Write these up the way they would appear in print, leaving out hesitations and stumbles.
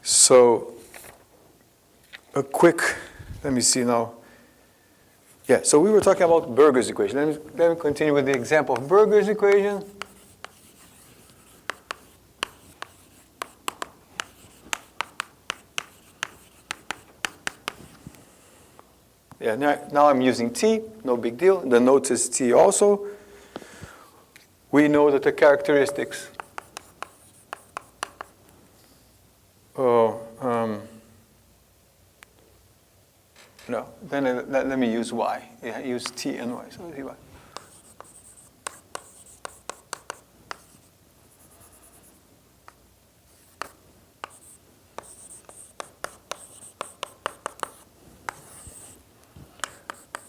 So a quick, let me see now. Yeah, so we were talking about Burger's equation. Let me continue with the example of Burger's equation. Yeah, now I'm using T, no big deal. The notes is T also. We know that the characteristics no, then let me use Y. Yeah, use T and Y. So let's see Y.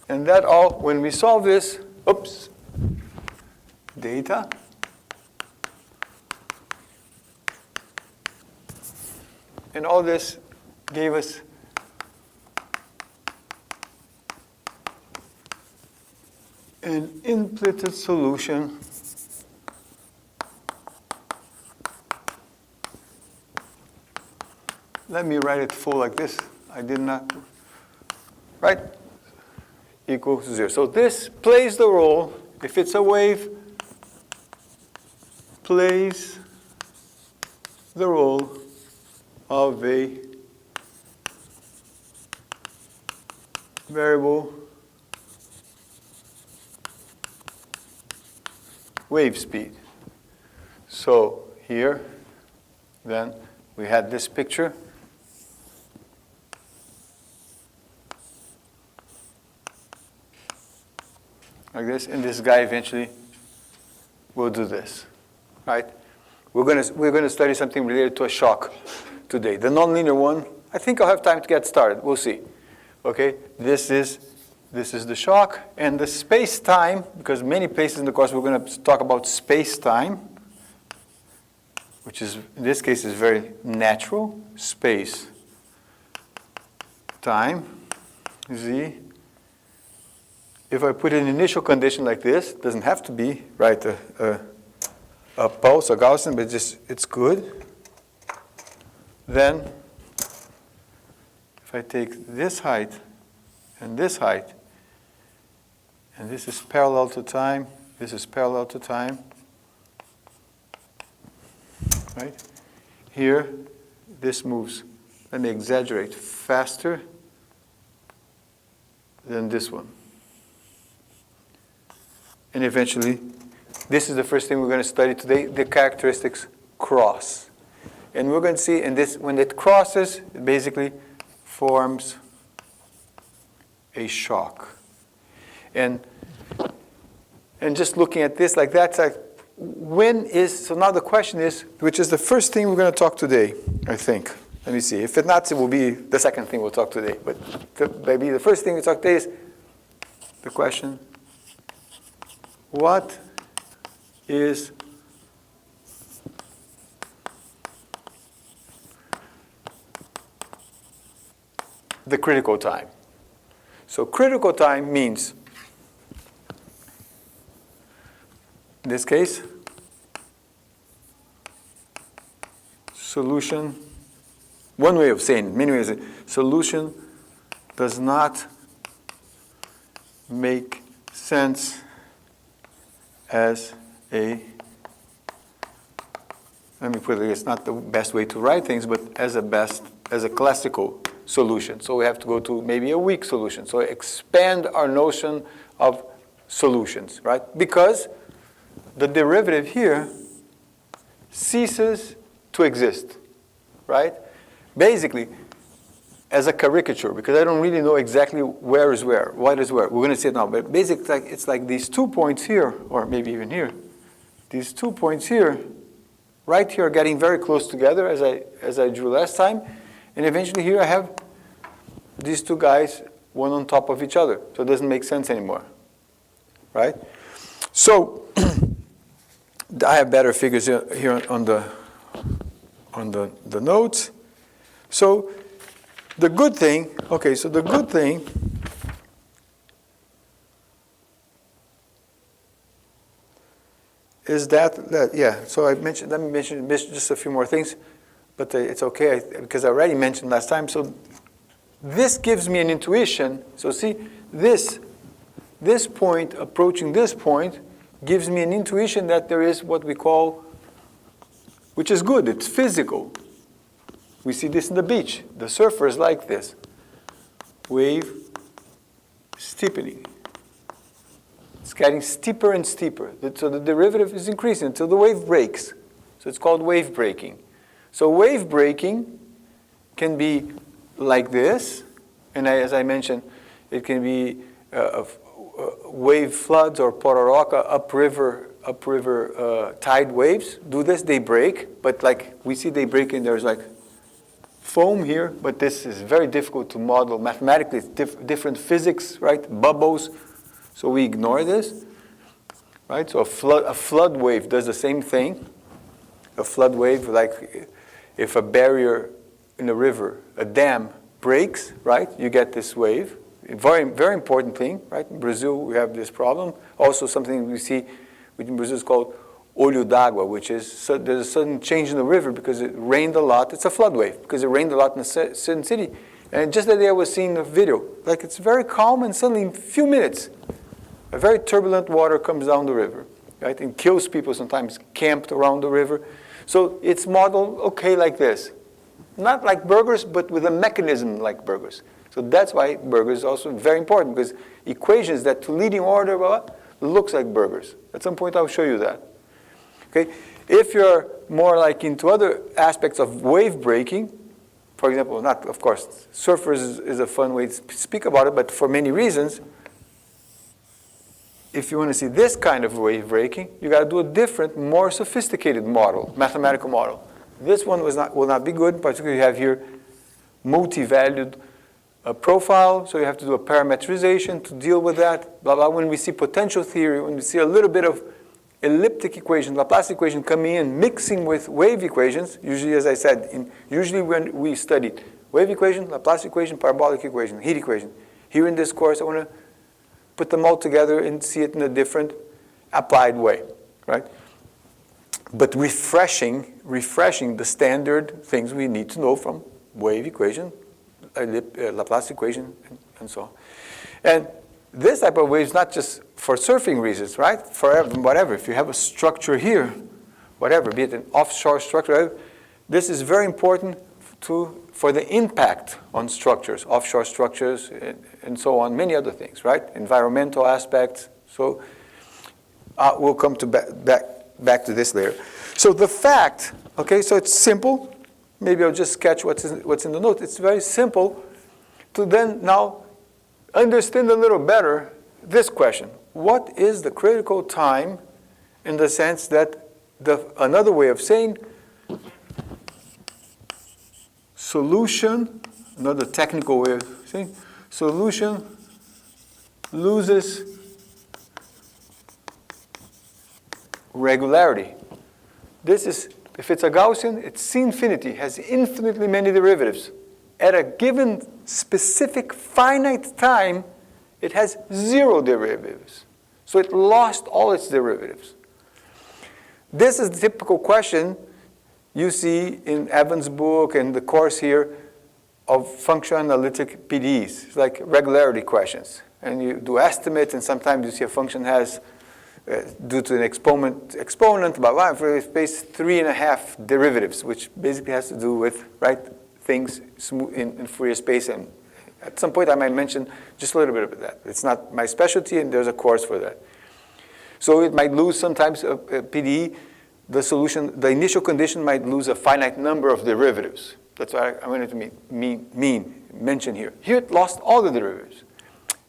And that all, when we solve this, oops, data. And all this gave us an implicit solution let me write it full like this. I did not, right? Equals 0. So this plays the role, if it's a wave, plays the role of a variable wave speed. So here, then, we had this picture. Like this, and this guy eventually will do this, right? We're going to study something related to a shock today. The nonlinear one, I think I'll have time to get started. We'll see. Okay, this is the shock, and the space-time, because many places in the course we're going to talk about space-time, which is, in this case, is very natural. Space-time, Z. If I put an initial condition like this, it doesn't have to be, right, a pulse, a Gaussian, but it's good. Then, if I take this height, and this is parallel to time, this is parallel to time, right? Here, this moves, let me exaggerate, faster than this one. And eventually, this is the first thing we're going to study today, the characteristics cross. And we're going to see in this, when it crosses, it basically forms a shock. And just looking at this like that, it's like, so now the question is, which is the first thing we're going to talk today, I think. Let me see. If it's not, it will be the second thing we'll talk today. But maybe the first thing we talk today is the question, what is the critical time? So critical time means, in this case, solution, one way of saying it, many ways, solution does not make sense as a, let me put it, it's not the best way to write things, but as a classical solution. So we have to go to maybe a weak solution. So expand our notion of solutions, right? Because the derivative here ceases to exist, right? Basically, as a caricature, because I don't really know exactly where is where, what is where. We're going to see it now, but basically it's like these 2 points here, or maybe even here. These 2 points here, right here, are getting very close together as I drew last time, and eventually here I have these two guys, one on top of each other. So it doesn't make sense anymore, right? So I have better figures here on the notes. So the good thing, okay, so the good thing is that yeah, so let me mention just a few more things. but it's okay because I already mentioned last time. So this gives me an intuition. So see, this point approaching this point gives me an intuition that there is what we call, which is good, it's physical. We see this in the beach. The surfers like this. Wave steepening. It's getting steeper and steeper. So the derivative is increasing until the wave breaks. So it's called wave breaking. So wave breaking can be like this, and as I mentioned, it can be wave floods or pororoca, upriver tide waves. Do this, they break, but like we see they break and there's like foam here, but this is very difficult to model mathematically. It's different physics, right? Bubbles, so we ignore this, right? So a flood wave does the same thing. A flood wave, like if a barrier in a river, a dam breaks, right? You get this wave. Very, very important thing, right? In Brazil, we have this problem. Also, something we see in Brazil is called olho d'água, which is there's a sudden change in the river because it rained a lot. It's a flood wave because it rained a lot in a certain city. And just that day I was seeing a video. Like it's very calm, and suddenly in a few minutes, a very turbulent water comes down the river, right? And kills people sometimes camped around the river. So it's modeled okay like this. Not like burgers, but with a mechanism like burgers. So that's why burgers is also very important, because equations that to leading order looks like burgers. At some point I'll show you that. Okay? If you're more like into other aspects of wave breaking, for example, not, of course, surfers is a fun way to speak about it, but for many reasons, if you want to see this kind of wave breaking, you got to do a different, more sophisticated model, mathematical model. This one will not be good, particularly you have here multi-valued profile, so you have to do a parametrization to deal with that, blah, blah. When we see potential theory, when we see a little bit of elliptic equation, Laplace equation coming in, mixing with wave equations, usually, as I said, usually when we studied wave equation, Laplace equation, parabolic equation, heat equation. Here in this course, I want to put them all together and see it in a different applied way, right? But refreshing the standard things we need to know from wave equation, Laplace equation, and so on. And this type of wave is not just for surfing reasons, right? For whatever. If you have a structure here, whatever, be it an offshore structure, this is very important for the impact on structures, offshore structures, and so on, many other things, right? Environmental aspects. So we'll come to back to this later. So the fact, okay, so it's simple. Maybe I'll just sketch what's in the note. It's very simple to then now understand a little better this question. What is the critical time, in the sense that another way of saying solution, another technical way of saying solution loses regularity. This is, if it's a Gaussian, it's C infinity, has infinitely many derivatives. At a given specific finite time, it has 0 derivatives. So it lost all its derivatives. This is the typical question you see in Evan's book and the course here of functional analytic PDEs. It's like regularity questions. And you do estimates, and sometimes you see a function has, due to an exponent, blah, blah, for space 3.5 derivatives, which basically has to do with, right, things in Fourier space. And at some point I might mention just a little bit of that. It's not my specialty, and there's a course for that. So it might lose sometimes a PDE. The solution, the initial condition might lose a finite number of derivatives. That's what I wanted to mention here. Here it lost all the derivatives.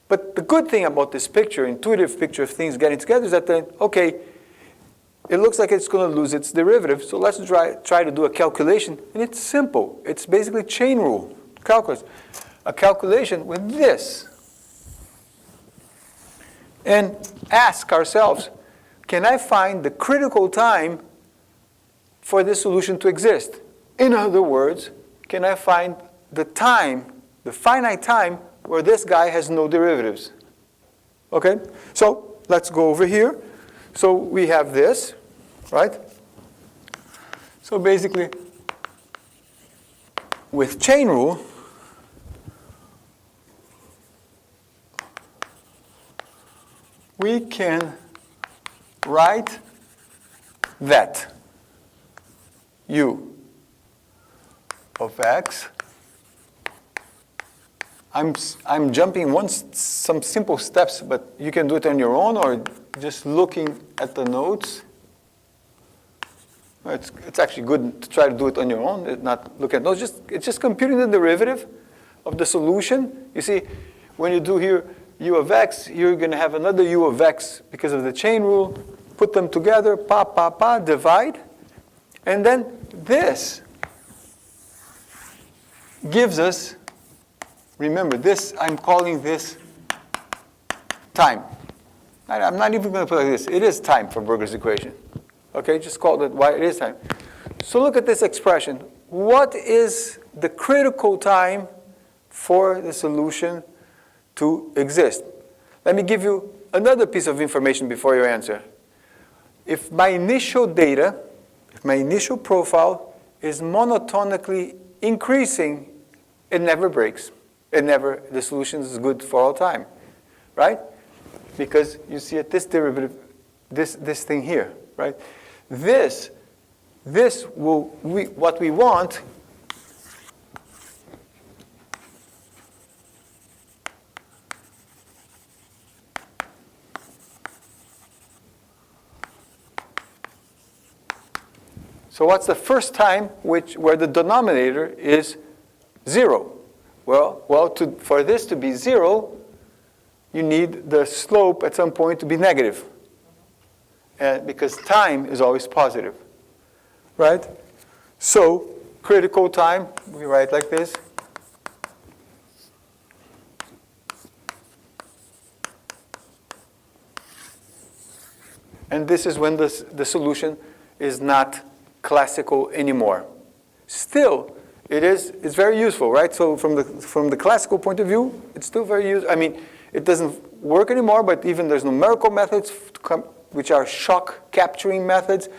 But the good thing about this picture, intuitive picture of things getting together, is that then, okay, it looks like it's going to lose its derivative, so let's try to do a calculation. And it's simple. It's basically chain rule, calculus. A calculation with this. And ask ourselves, can I find the critical time for this solution to exist? In other words, can I find the time, the finite time, where this guy has no derivatives? Okay, so let's go over here. So we have this, right? So basically, with chain rule, we can write that u of x. I'm jumping some simple steps, but you can do it on your own or just looking at the notes. It's actually good to try to do it on your own, not look at notes. It's just computing the derivative of the solution. You see, when you do here u of x, you're going to have another u of x because of the chain rule. Put them together, divide. And then this gives us, remember this, I'm calling this time. I'm not even going to put it like this. It is time for Burger's equation. Okay, just call it why it is time. So look at this expression. What is the critical time for the solution to exist? Let me give you another piece of information before you answer. If my initial data, if my initial profile is monotonically increasing, it never breaks. The solution is good for all time, right? Because you see at this derivative, this thing here, right? What we want So what's the first time where the denominator is 0? Well, for this to be 0, you need the slope at some point to be negative. Because time is always positive, right? So critical time, we write like this. And this is when the solution is not classical anymore. Still, it's very useful, right? So from the classical point of view, it's still very useful. I mean, it doesn't work anymore, but even there's numerical methods which are shock capturing methods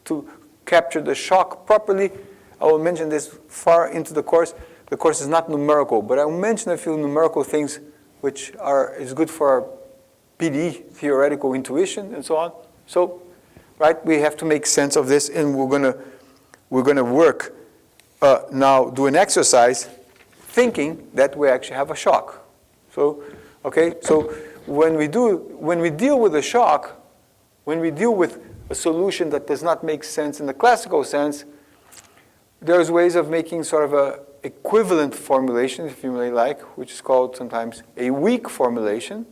to capture the shock properly. I will mention this far into the course. The course is not numerical, but I will mention a few numerical things which is good for our PD, theoretical intuition, and so on. So, right, we have to make sense of this, and we're gonna work now, do an exercise thinking that we actually have a shock. So, okay, so when we deal with a shock, when we deal with a solution that does not make sense in the classical sense, there's ways of making sort of a equivalent formulation, if you may like, which is called sometimes a weak formulation.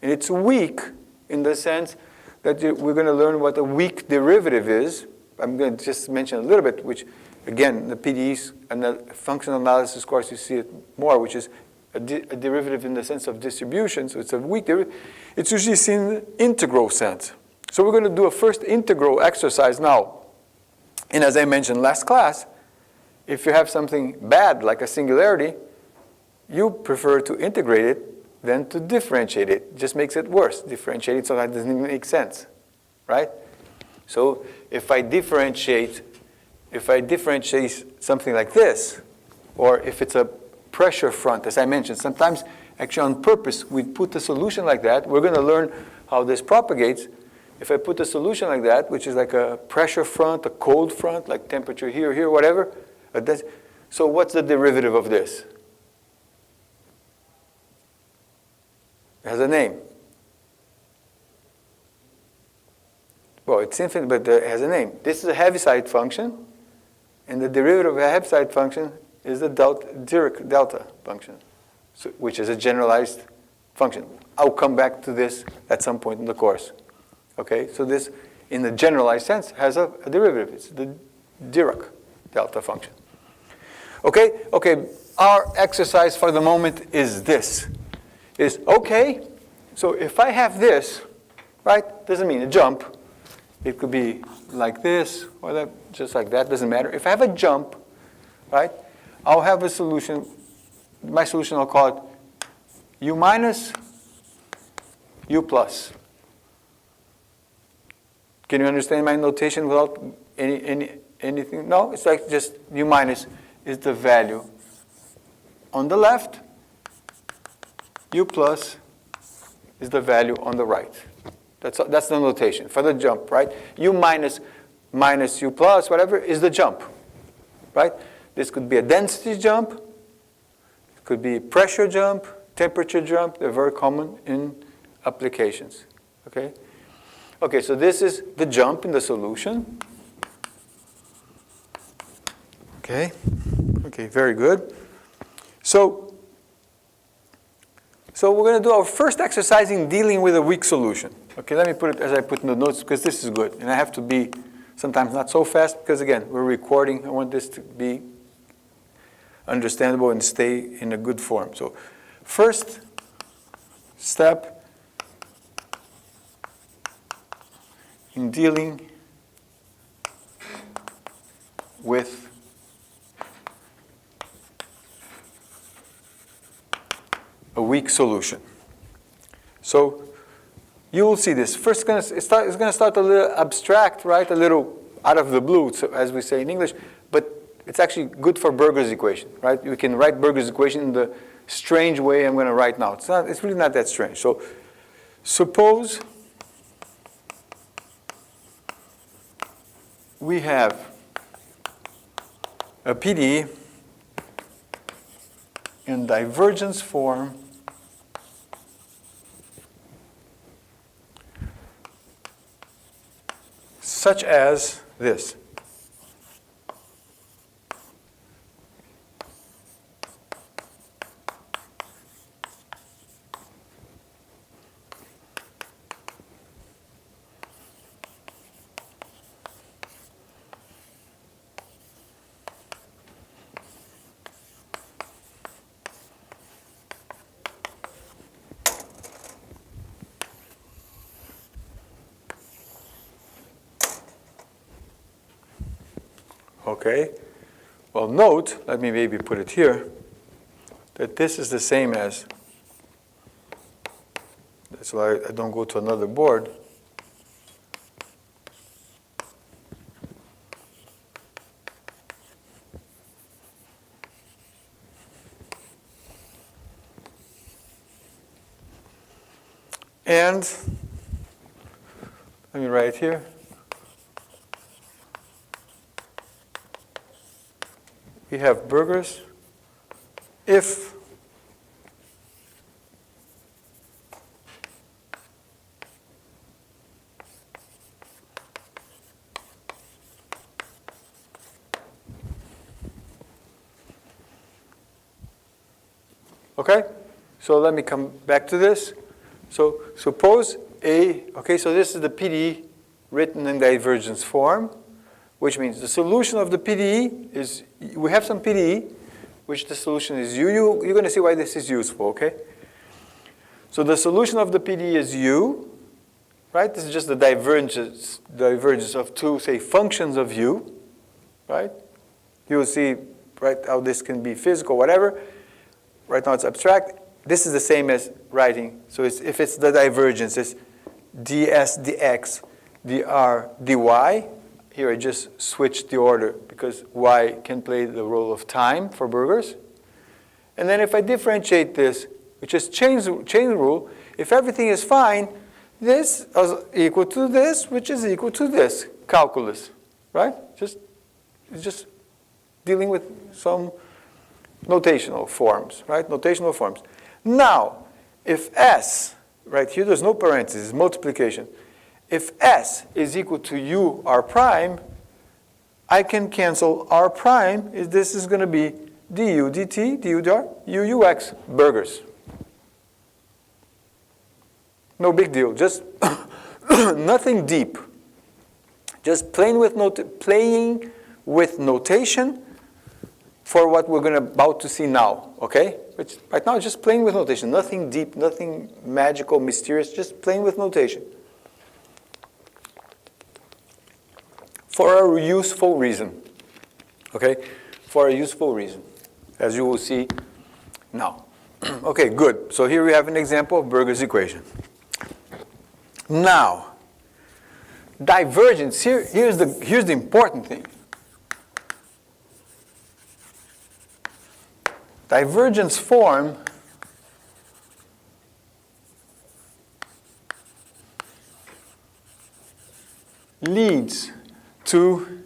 And it's weak in the sense that we're going to learn what a weak derivative is. I'm going to just mention a little bit, which, again, the PDEs and the functional analysis course, you see it more, which is a derivative in the sense of distribution. So it's a weak derivative. It's usually seen in the integral sense. So we're going to do a first integral exercise now. And as I mentioned last class, if you have something bad like a singularity, you prefer to integrate it than to differentiate it. It just makes it worse. Differentiating sometimes doesn't even make sense, right? So if I differentiate something like this, or if it's a pressure front, as I mentioned, sometimes actually on purpose we put a solution like that. We're going to learn how this propagates. If I put a solution like that, which is like a pressure front, a cold front, like temperature here, whatever, so what's the derivative of this? It has a name. Well, it's infinite, but it has a name. This is a Heaviside function, and the derivative of a Heaviside function is the Dirac delta function, which is a generalized function. I'll come back to this at some point in the course. Okay, so this, in the generalized sense, has a derivative. It's the Dirac delta function. Okay, our exercise for the moment is this. Okay, so if I have this, right, doesn't mean a jump. It could be like this, or that, just like that, doesn't matter. If I have a jump, right, I'll have a solution. My solution, I'll call it u minus, u plus. Can you understand my notation without anything? No, it's like just u minus is the value on the left. U plus is the value on the right. That's the notation for the jump, right? U minus U plus, whatever, is the jump, right? This could be a density jump. It could be a pressure jump, temperature jump. They're very common in applications, okay? Okay, so this is the jump in the solution. Okay, okay, very good. So we're going to do our first exercise in dealing with a weak solution. Okay, let me put it as I put in the notes because this is good. And I have to be sometimes not so fast because, again, we're recording. I want this to be understandable and stay in a good form. So first step in dealing with a weak solution. So you will see this. First, it's going to start a little abstract, right? A little out of the blue, so as we say in English, but it's actually good for Burger's equation, right? You can write Burger's equation in the strange way I'm going to write now. It's really not that strange. So suppose we have a PDE in divergence form such as this. Okay, well note, let me maybe put it here, that this is the same as, that's why I don't go to another board. And let me write here. We have Burger's if okay, so let me come back to this. So suppose A, okay, so this is the PDE written in divergence form, which means the solution of the PDE is, we have some PDE, which the solution is U. You're going to see why this is useful, okay? So the solution of the PDE is U, right? This is just the divergence of two, say, functions of U, right? You will see, right, how this can be physical, whatever. Right now it's abstract. This is the same as writing. So if it's the divergence, it's ds dx dr dy. Here I just switched the order because y can play the role of time for Burger's. And then if I differentiate this, which is chain rule, if everything is fine, this is equal to this, which is equal to this, calculus, right? It's just dealing with some notational forms, right? Notational forms. Now, if S, right here there's no parentheses, multiplication. If S is equal to U R prime, I can cancel R prime. This is going to be du dt, du dr, u ux, Burger's. No big deal, just nothing deep. Just playing with notation for what we're about to see now, okay? Which right now just playing with notation, nothing deep, nothing magical, mysterious, just playing with notation. For a useful reason, okay? For a useful reason, as you will see now. Okay, good. So here we have an example of Burger's equation. Now, divergence, here's the important thing. divergence form leads to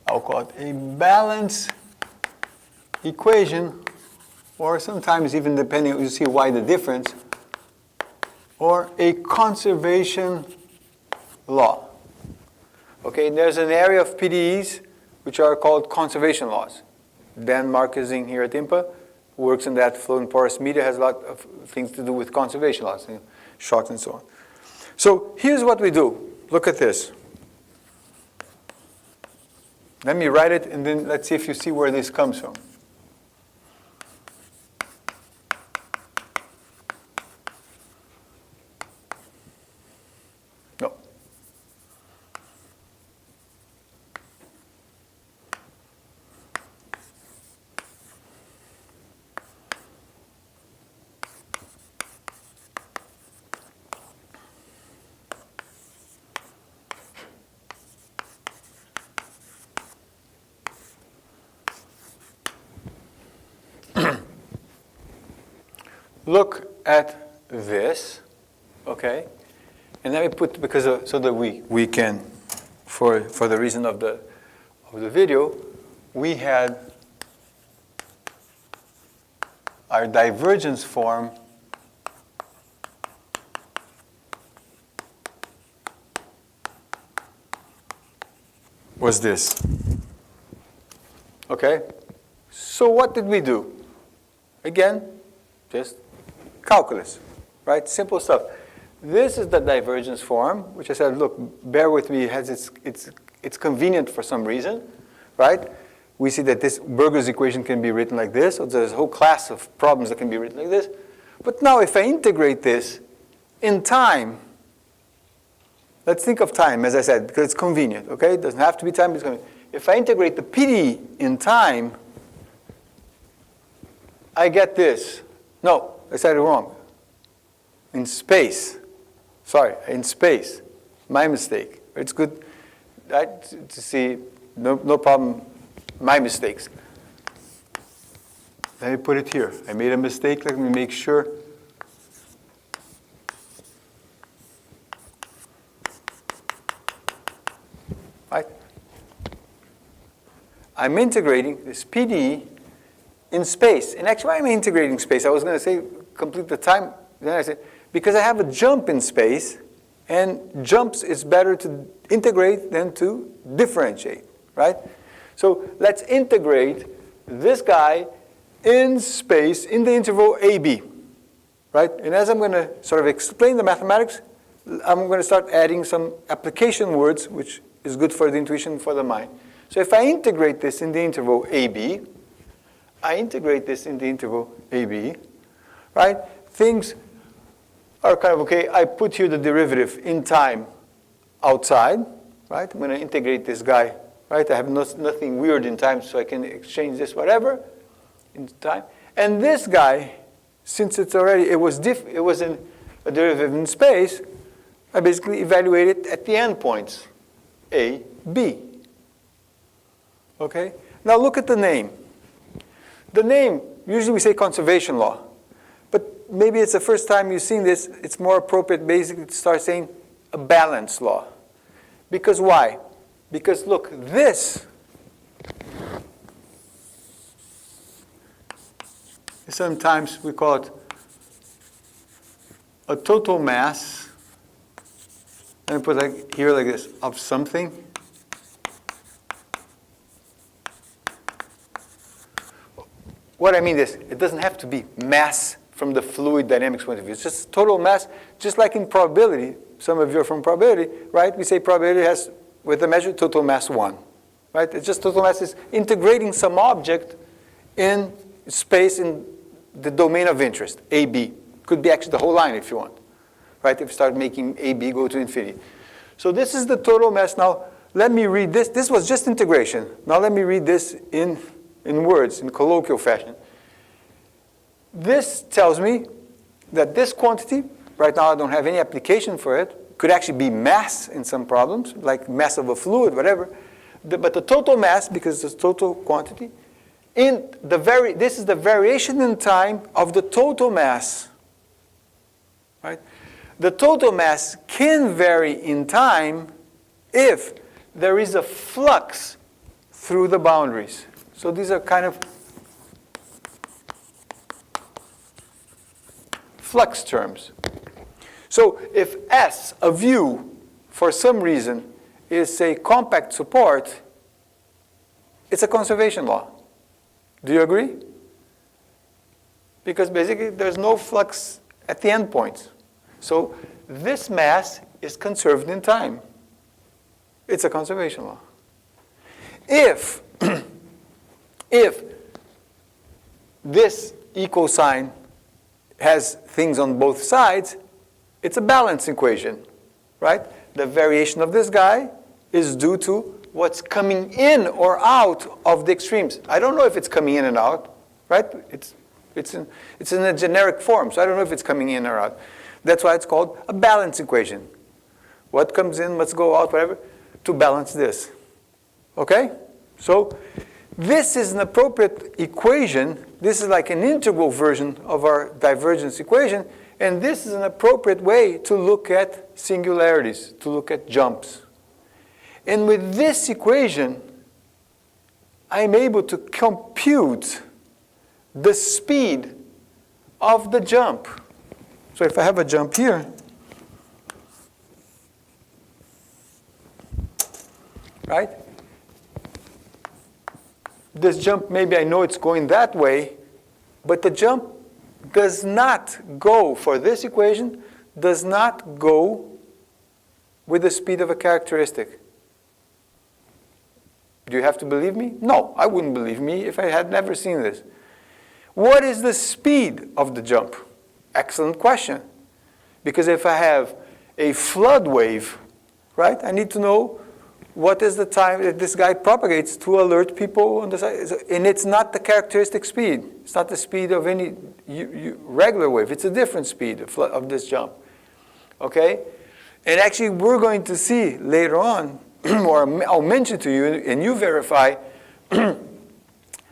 I'll call it a balance equation, or sometimes even depending, you see why the difference, or a conservation law. Okay, there's an area of PDEs which are called conservation laws. Dan Marquezing here at IMPA works in that flow and porous media, has a lot of things to do with conservation laws, you know, shocks and so on. So here's what we do. Look at this. Let me write it, and then let's see if you see where this comes from. No. Look at this, okay? And let me put, because so that we can, for the reason of the video, we had our divergence form was this. Okay? So what did we do? Again, just calculus, right? Simple stuff. This is the divergence form, which I said, look, bear with me, it's convenient for some reason, right? We see that this Burger's equation can be written like this, so there's a whole class of problems that can be written like this. But now if I integrate this in time, let's think of time, as I said, because it's convenient, okay? It doesn't have to be time, it's convenient. If I integrate the PD in time, I get this. No, I said it wrong. In space. Sorry, in space. My mistake. It's good to see, no problem, my mistakes. Let me put it here. I made a mistake. Let me make sure. Right? I'm integrating this PD in space. And actually, why am I integrating space? I was going to say complete the time. Then I said, because I have a jump in space, and jumps is better to integrate than to differentiate, right? So let's integrate this guy in space in the interval AB, right? And as I'm going to sort of explain the mathematics, I'm going to start adding some application words, which is good for the intuition, for the mind. So if I integrate this in the interval AB, right? Things are kind of okay. I put here the derivative in time outside, right? I'm going to integrate this guy, right? I have nothing weird in time, so I can exchange this whatever in time. And this guy, since it was in a derivative in space, I basically evaluate it at the endpoints, A, B. Okay? Now look at the name. The name, usually we say conservation law. But maybe it's the first time you've seen this, it's more appropriate basically to start saying a balance law. Because why? Because look, this sometimes we call it a total mass. Let me put it here like this, of something. What I mean is, it doesn't have to be mass from the fluid dynamics point of view. It's just total mass, just like in probability. Some of you are from probability, right? We say probability has, with the measure, total mass 1, right? It's just total mass is integrating some object in space in the domain of interest, AB. Could be actually the whole line if you want, right? If you start making AB go to infinity. So this is the total mass. Now, let me read this. This was just integration. Now let me read this in words, in colloquial fashion. This tells me that this quantity, right now I don't have any application for it, could actually be mass in some problems, like mass of a fluid, whatever. But the total mass, because it's total quantity, this is the variation in time of the total mass. Right? The total mass can vary in time if there is a flux through the boundaries. So these are kind of flux terms. So if S of U, for some reason, is a compact support, it's a conservation law. Do you agree? Because basically there's no flux at the endpoints. So this mass is conserved in time. It's a conservation law. If this equal sign has things on both sides, it's a balance equation, right? The variation of this guy is due to what's coming in or out of the extremes. I don't know if it's coming in and out, right? It's in a generic form, so I don't know if it's coming in or out. That's why it's called a balance equation. What comes in must go out, whatever, to balance this. Okay? So this is an appropriate equation. This is like an integral version of our divergence equation, and this is an appropriate way to look at singularities, to look at jumps. And with this equation, I'm able to compute the speed of the jump. So if I have a jump here, right? This jump, maybe I know it's going that way, but the jump does not go, for this equation, does not go with the speed of a characteristic. Do you have to believe me? No, I wouldn't believe me if I had never seen this. What is the speed of the jump? Excellent question. Because if I have a flood wave, right, I need to know what is the time that this guy propagates to alert people on the side. And it's not the characteristic speed. It's not the speed of any regular wave. It's a different speed of this jump. Okay? And actually, we're going to see later on, or I'll mention to you, and you verify,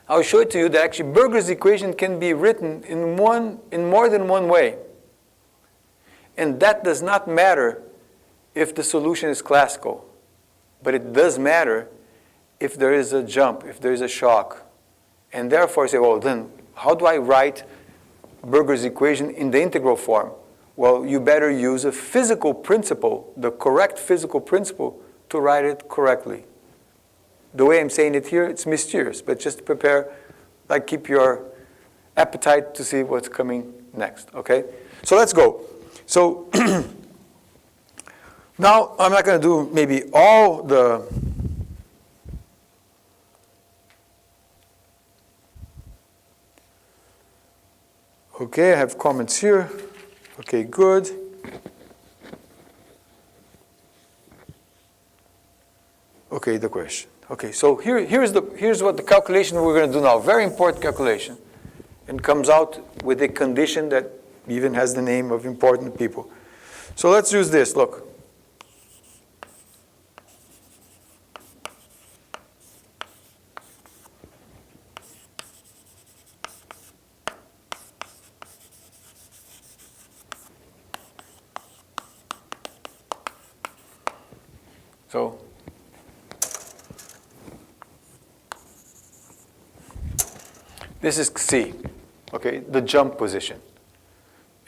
I'll show it to you that actually Berger's equation can be written in more than one way. And that does not matter if the solution is classical. But it does matter if there is a jump, if there is a shock. And therefore, I say, well, then how do I write Berger's equation in the integral form? Well, you better use a physical principle, the correct physical principle, to write it correctly. The way I'm saying it here, it's mysterious, but just to prepare, like keep your appetite to see what's coming next, okay? So let's go. So now I'm not going to do maybe all the okay, I have comments here. Okay, good. Okay, the question. Okay, so here's what the calculation we're going to do now. Very important calculation. And comes out with a condition that even has the name of important people. So let's use this. Look. So this is C, okay, the jump position.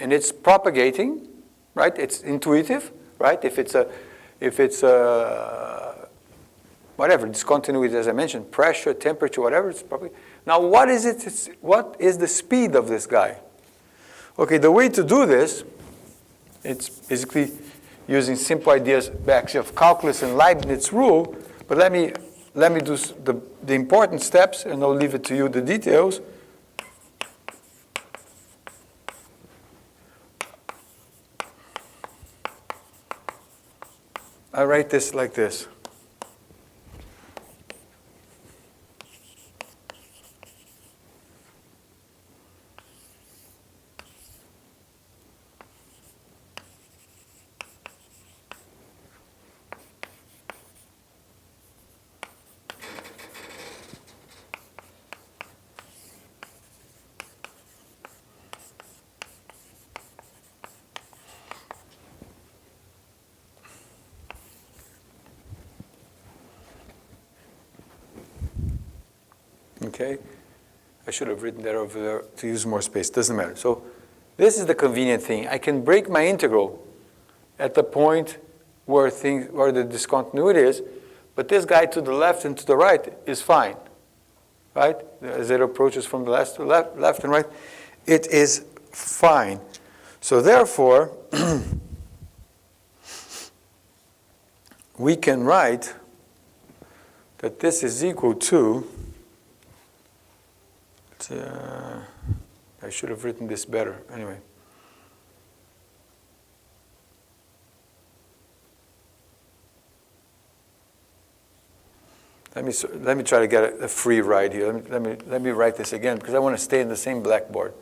And it's propagating, right? It's intuitive, right? If it's whatever, discontinuity, as I mentioned, pressure, temperature, whatever, it's propagating. Now, what is it? What is the speed of this guy? Okay, the way to do this, it's basically using simple ideas actually of calculus and Leibniz rule, but let me do the important steps, and I'll leave it to you, the details. I write this like this. Okay? I should have written that over there to use more space. Doesn't matter. So this is the convenient thing. I can break my integral at the point where the discontinuity is, but this guy to the left and to the right is fine, right? As it approaches from the left to left and right, it is fine. So therefore, we can write that this is equal to, I should have written this better, anyway. Let me try to get a free ride here. Let me write this again, because I want to stay in the same blackboard.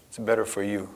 It's better for you.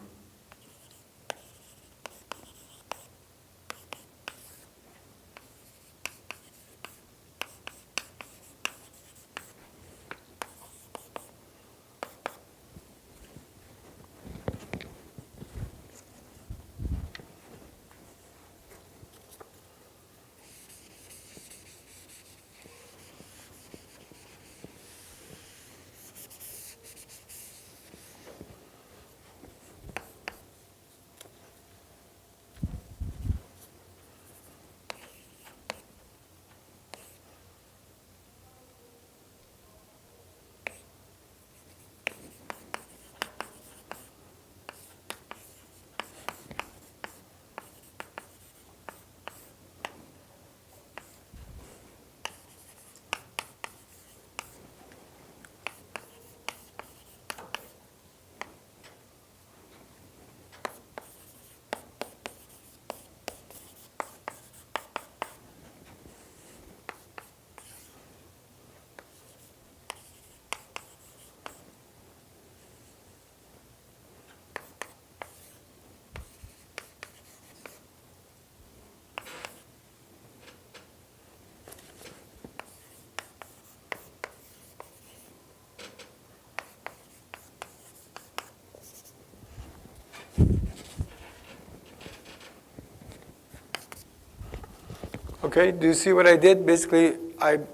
Okay, do you see what I did? Basically,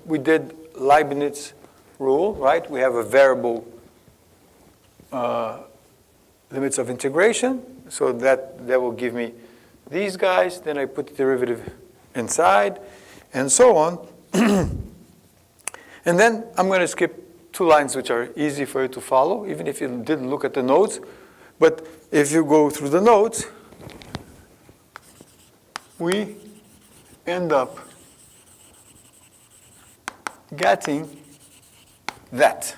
we did Leibniz rule, right? We have a variable limits of integration, so that will give me these guys. Then I put the derivative inside, and so on. And then I'm going to skip two lines which are easy for you to follow, even if you didn't look at the notes. But if you go through the notes, we end up getting that.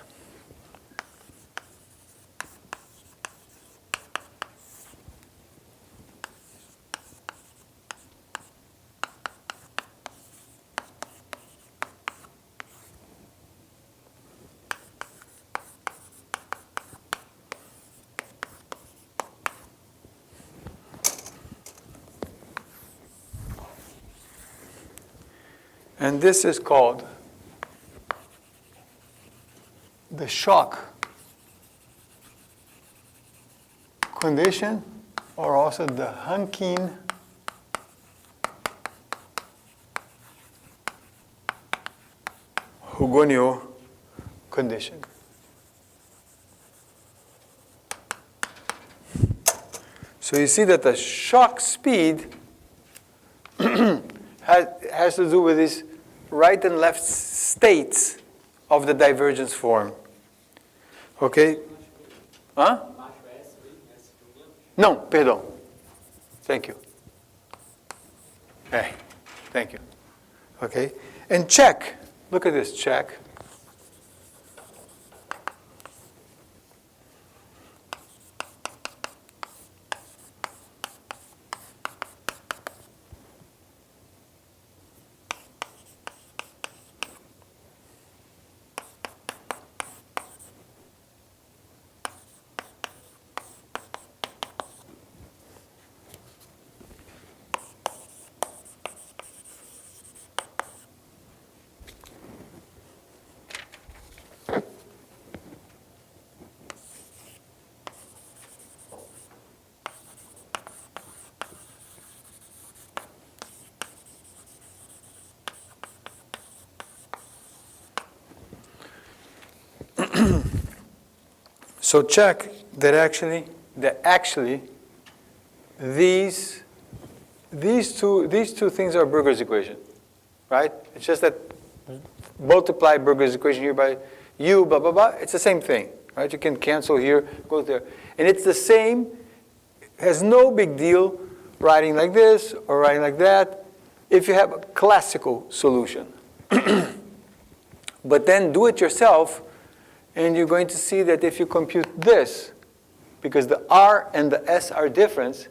And this is called the shock condition, or also the Hankin-Hugoniot condition. So you see that the shock speed has to do with these right and left states of the divergence form. Okay? Huh? Não, perdão. Thank you. Hey, thank you. Okay? And check. Look at this, check. So check that actually these two things are Burger's equation, right? It's just that multiply Burger's equation here by u, blah, blah, blah. It's the same thing, right? You can cancel here, go there. And it's the same, has no big deal writing like this or writing like that if you have a classical solution. But then do it yourself, and you're going to see that if you compute this, because the R and the S are different,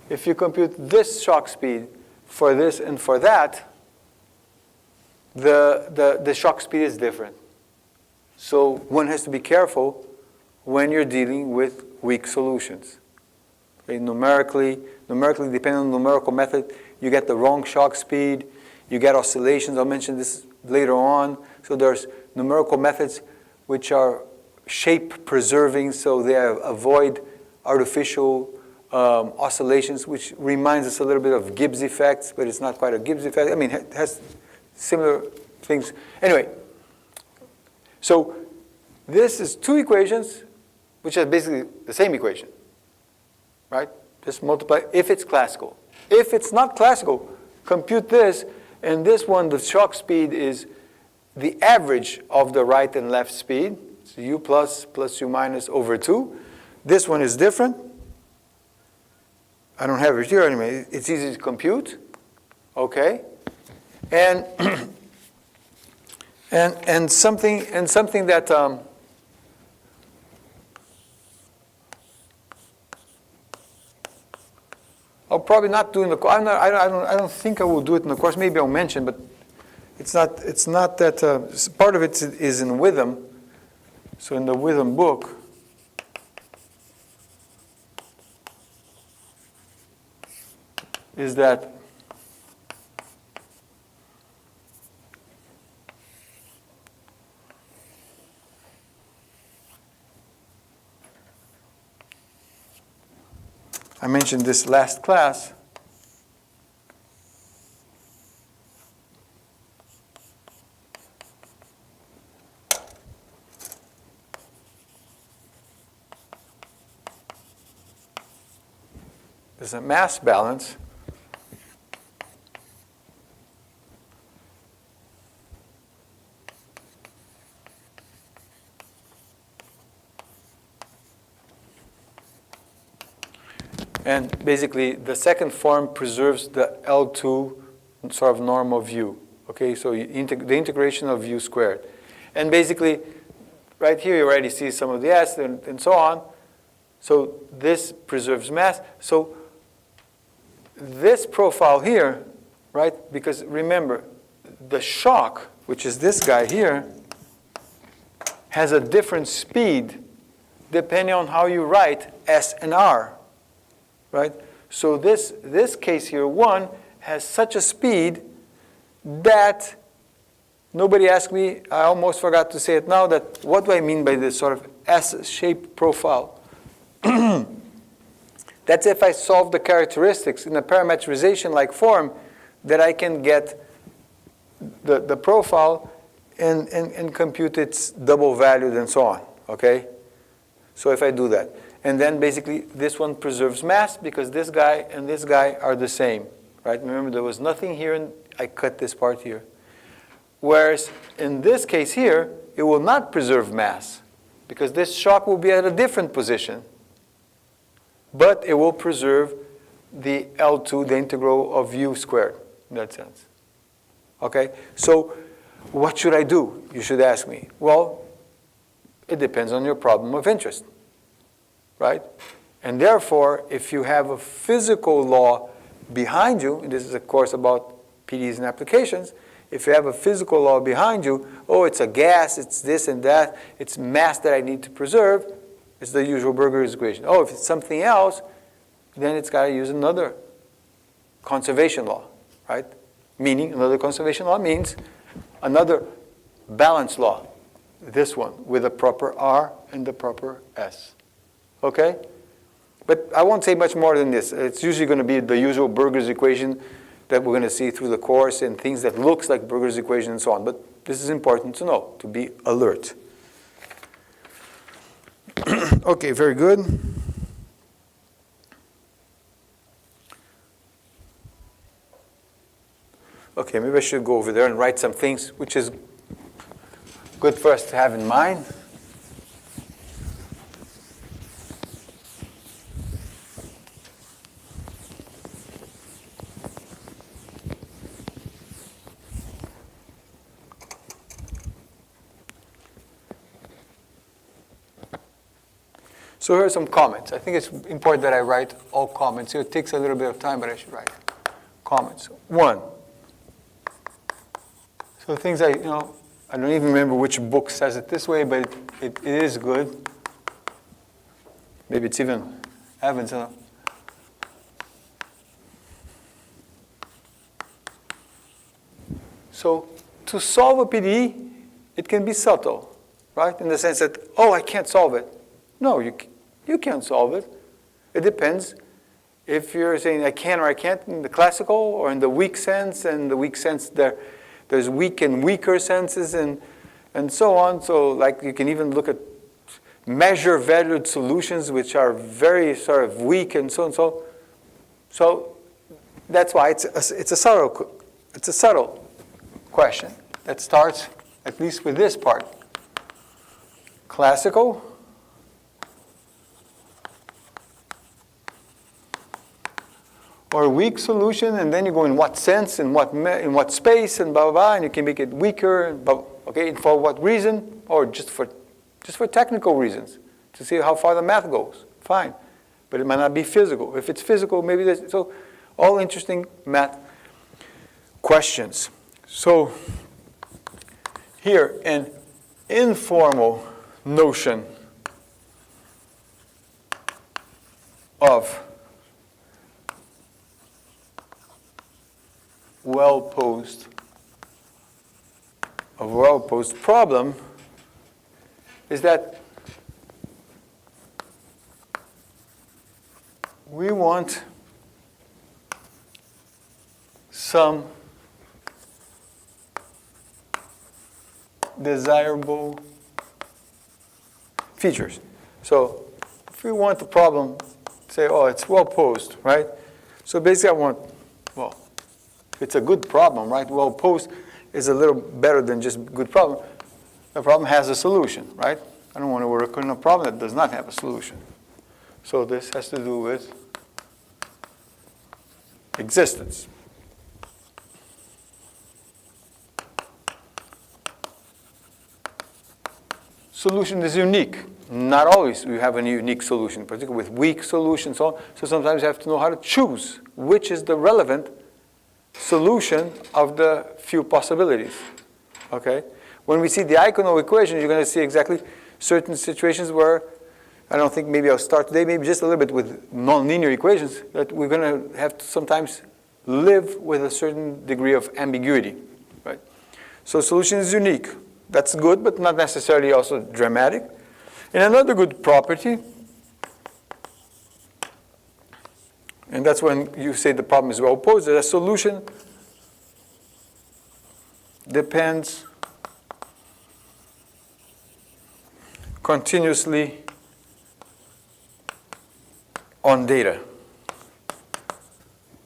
if you compute this shock speed for this and for that, the shock speed is different. So one has to be careful when you're dealing with weak solutions. Okay, numerically, depending on the numerical method, you get the wrong shock speed, you get oscillations. I'll mention this later on. So there's numerical methods which are shape preserving, so they avoid artificial oscillations, which reminds us a little bit of Gibbs effects, but it's not quite a Gibbs effect. I mean, it has similar things. Anyway, so this is two equations, which are basically the same equation, right? Just multiply if it's classical. If it's not classical, compute this, and this one, the shock speed is the average of the right and left speed. So u plus u minus over 2. This one is different. I don't have it here anyway. It's easy to compute. Okay. And and something that I'll probably not do in the course. I don't think I will do it in the course. Maybe I'll mention, but it's not that part of it is in Witham. So in the Witham book, is that I mentioned this last class. There's a mass balance. And basically, the second form preserves the L2 sort of norm of u. Okay, so the integration of u squared. And basically, right here, you already see some of the s and so on. So this preserves mass. So this profile here, right, because remember, the shock, which is this guy here, has a different speed depending on how you write S and R. Right? So this case here, 1, has such a speed that nobody asked me, I almost forgot to say it now, that what do I mean by this sort of S-shaped profile? That's if I solve the characteristics in a parametrization-like form, that I can get the profile and compute its double valued and so on. Okay? So if I do that. And then basically this one preserves mass because this guy and this guy are the same, right? Remember, there was nothing here and I cut this part here. Whereas in this case here, it will not preserve mass because this shock will be at a different position. But it will preserve the L2, the integral of u squared in that sense. Okay? So what should I do? You should ask me. Well, it depends on your problem of interest. Right? And therefore, if you have a physical law behind you, and this is a course about PDEs and applications, if you have a physical law behind you, oh, it's a gas, it's this and that, it's mass that I need to preserve, it's the usual Burger's equation. Oh, if it's something else, then it's got to use another conservation law, right? Meaning, another conservation law means another balance law, this one, with a proper R and the proper S. Okay? But I won't say much more than this. It's usually going to be the usual Burger's equation that we're going to see through the course and things that looks like Burger's equation and so on. But this is important to know, to be alert. Okay, very good. Okay, maybe I should go over there and write some things, which is good for us to have in mind. So here are some comments. I think it's important that I write all comments. It takes a little bit of time, but I should write comments. 1. So things I don't even remember which book says it this way, but it is good. Maybe it's even Evans. So to solve a PDE, it can be subtle, right? In the sense that, oh, I can't solve it. No, you can't solve it. It depends if you're saying I can or I can't in the classical or in the weak sense, and the weak sense there's weak and weaker senses and so on. So like you can even look at measure-valued solutions which are very sort of weak and so and so. So that's why it's a subtle question that starts at least with this part. Classical. Or a weak solution, and then you go in what sense, in what space, and blah blah blah, and you can make it weaker. Okay, and for what reason? Or just for technical reasons to see how far the math goes. Fine, but it might not be physical. If it's physical, maybe there's so all interesting math questions. So here an informal notion of well-posed problem is that we want some desirable features. So if we want the problem, say, oh, it's well-posed, right? So basically I want, well, it's a good problem, right? Well posed is a little better than just good problem. The problem has a solution, right? I don't want to work on a problem that does not have a solution. So this has to do with existence. Solution is unique. Not always we have a unique solution, particularly with weak solutions. So sometimes you have to know how to choose which is the relevant solution of the few possibilities, okay? When we see diagonal equations, you're going to see exactly certain situations where, I don't think maybe I'll start today, maybe just a little bit with nonlinear equations, that we're going to have to sometimes live with a certain degree of ambiguity, right? So solution is unique. That's good, but not necessarily also dramatic. And another good property, and that's when you say the problem is well posed, the solution depends continuously on data,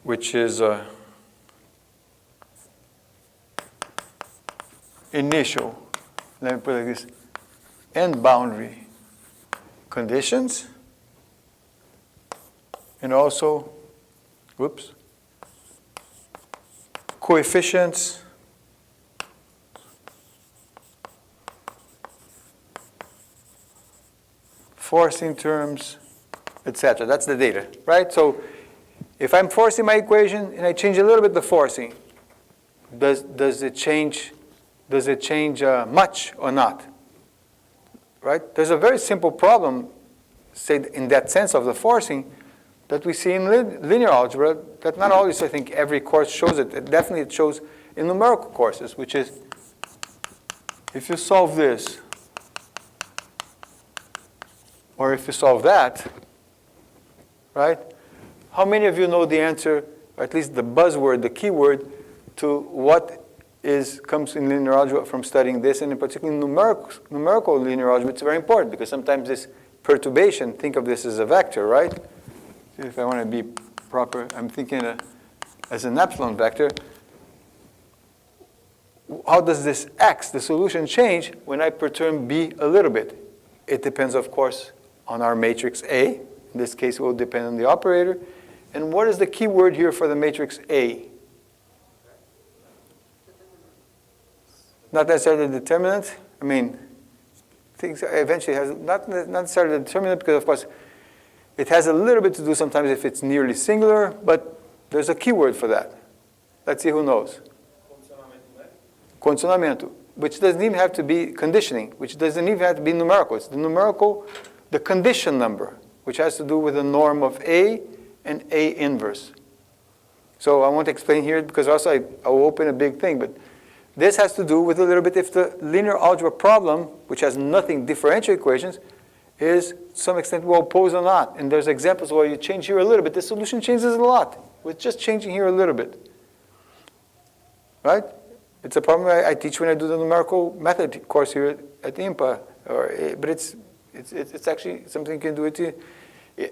which is initial, let me put it like this, and boundary conditions, and also, coefficients forcing terms, etc. That's the data, right? So if I'm forcing my equation and I change a little bit the forcing, does it change much or not? Right? There's a very simple problem, say in that sense of the forcing, that we see in linear algebra that not always, I think, every course shows it. It definitely shows in numerical courses, which is if you solve this, or if you solve that, right? How many of you know the answer, or at least the buzzword, the keyword, to what comes in linear algebra from studying this, and in particular numerical linear algebra? It's very important because sometimes this perturbation, think of this as a vector, right? If I want to be proper, I'm thinking as an epsilon vector. How does this x, the solution, change when I perturb B a little bit? It depends, of course, on our matrix A. In this case, it will depend on the operator. And what is the key word here for the matrix A? Not necessarily the determinant. I mean, things eventually has not necessarily the determinant because, of course, it has a little bit to do sometimes if it's nearly singular, but there's a keyword for that. Let's see who knows. Condicionamento, which doesn't even have to be conditioning, which doesn't even have to be numerical. It's the numerical, the condition number, which has to do with the norm of A and A inverse. So I won't explain here because also I will open a big thing, but this has to do with a little bit if the linear algebra problem, which has nothing differential equations, is to some extent well posed or not. And there's examples where you change here a little bit. The solution changes a lot with just changing here a little bit. Right? It's a problem I teach when I do the numerical method course here at IMPA. But it's actually something you can do at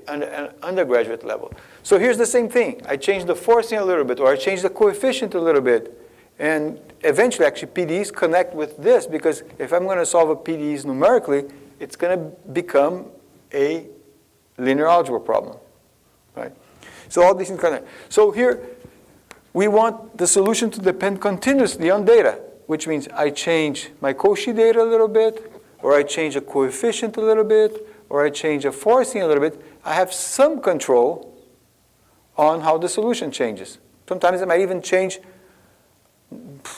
an undergraduate level. So here's the same thing. I change the forcing a little bit, or I change the coefficient a little bit. And eventually, actually, PDEs connect with this, because if I'm going to solve a PDEs numerically, it's going to become a linear algebra problem, right? So all these things connect. So here, we want the solution to depend continuously on data, which means I change my Cauchy data a little bit, or I change a coefficient a little bit, or I change a forcing a little bit. I have some control on how the solution changes. Sometimes it might even change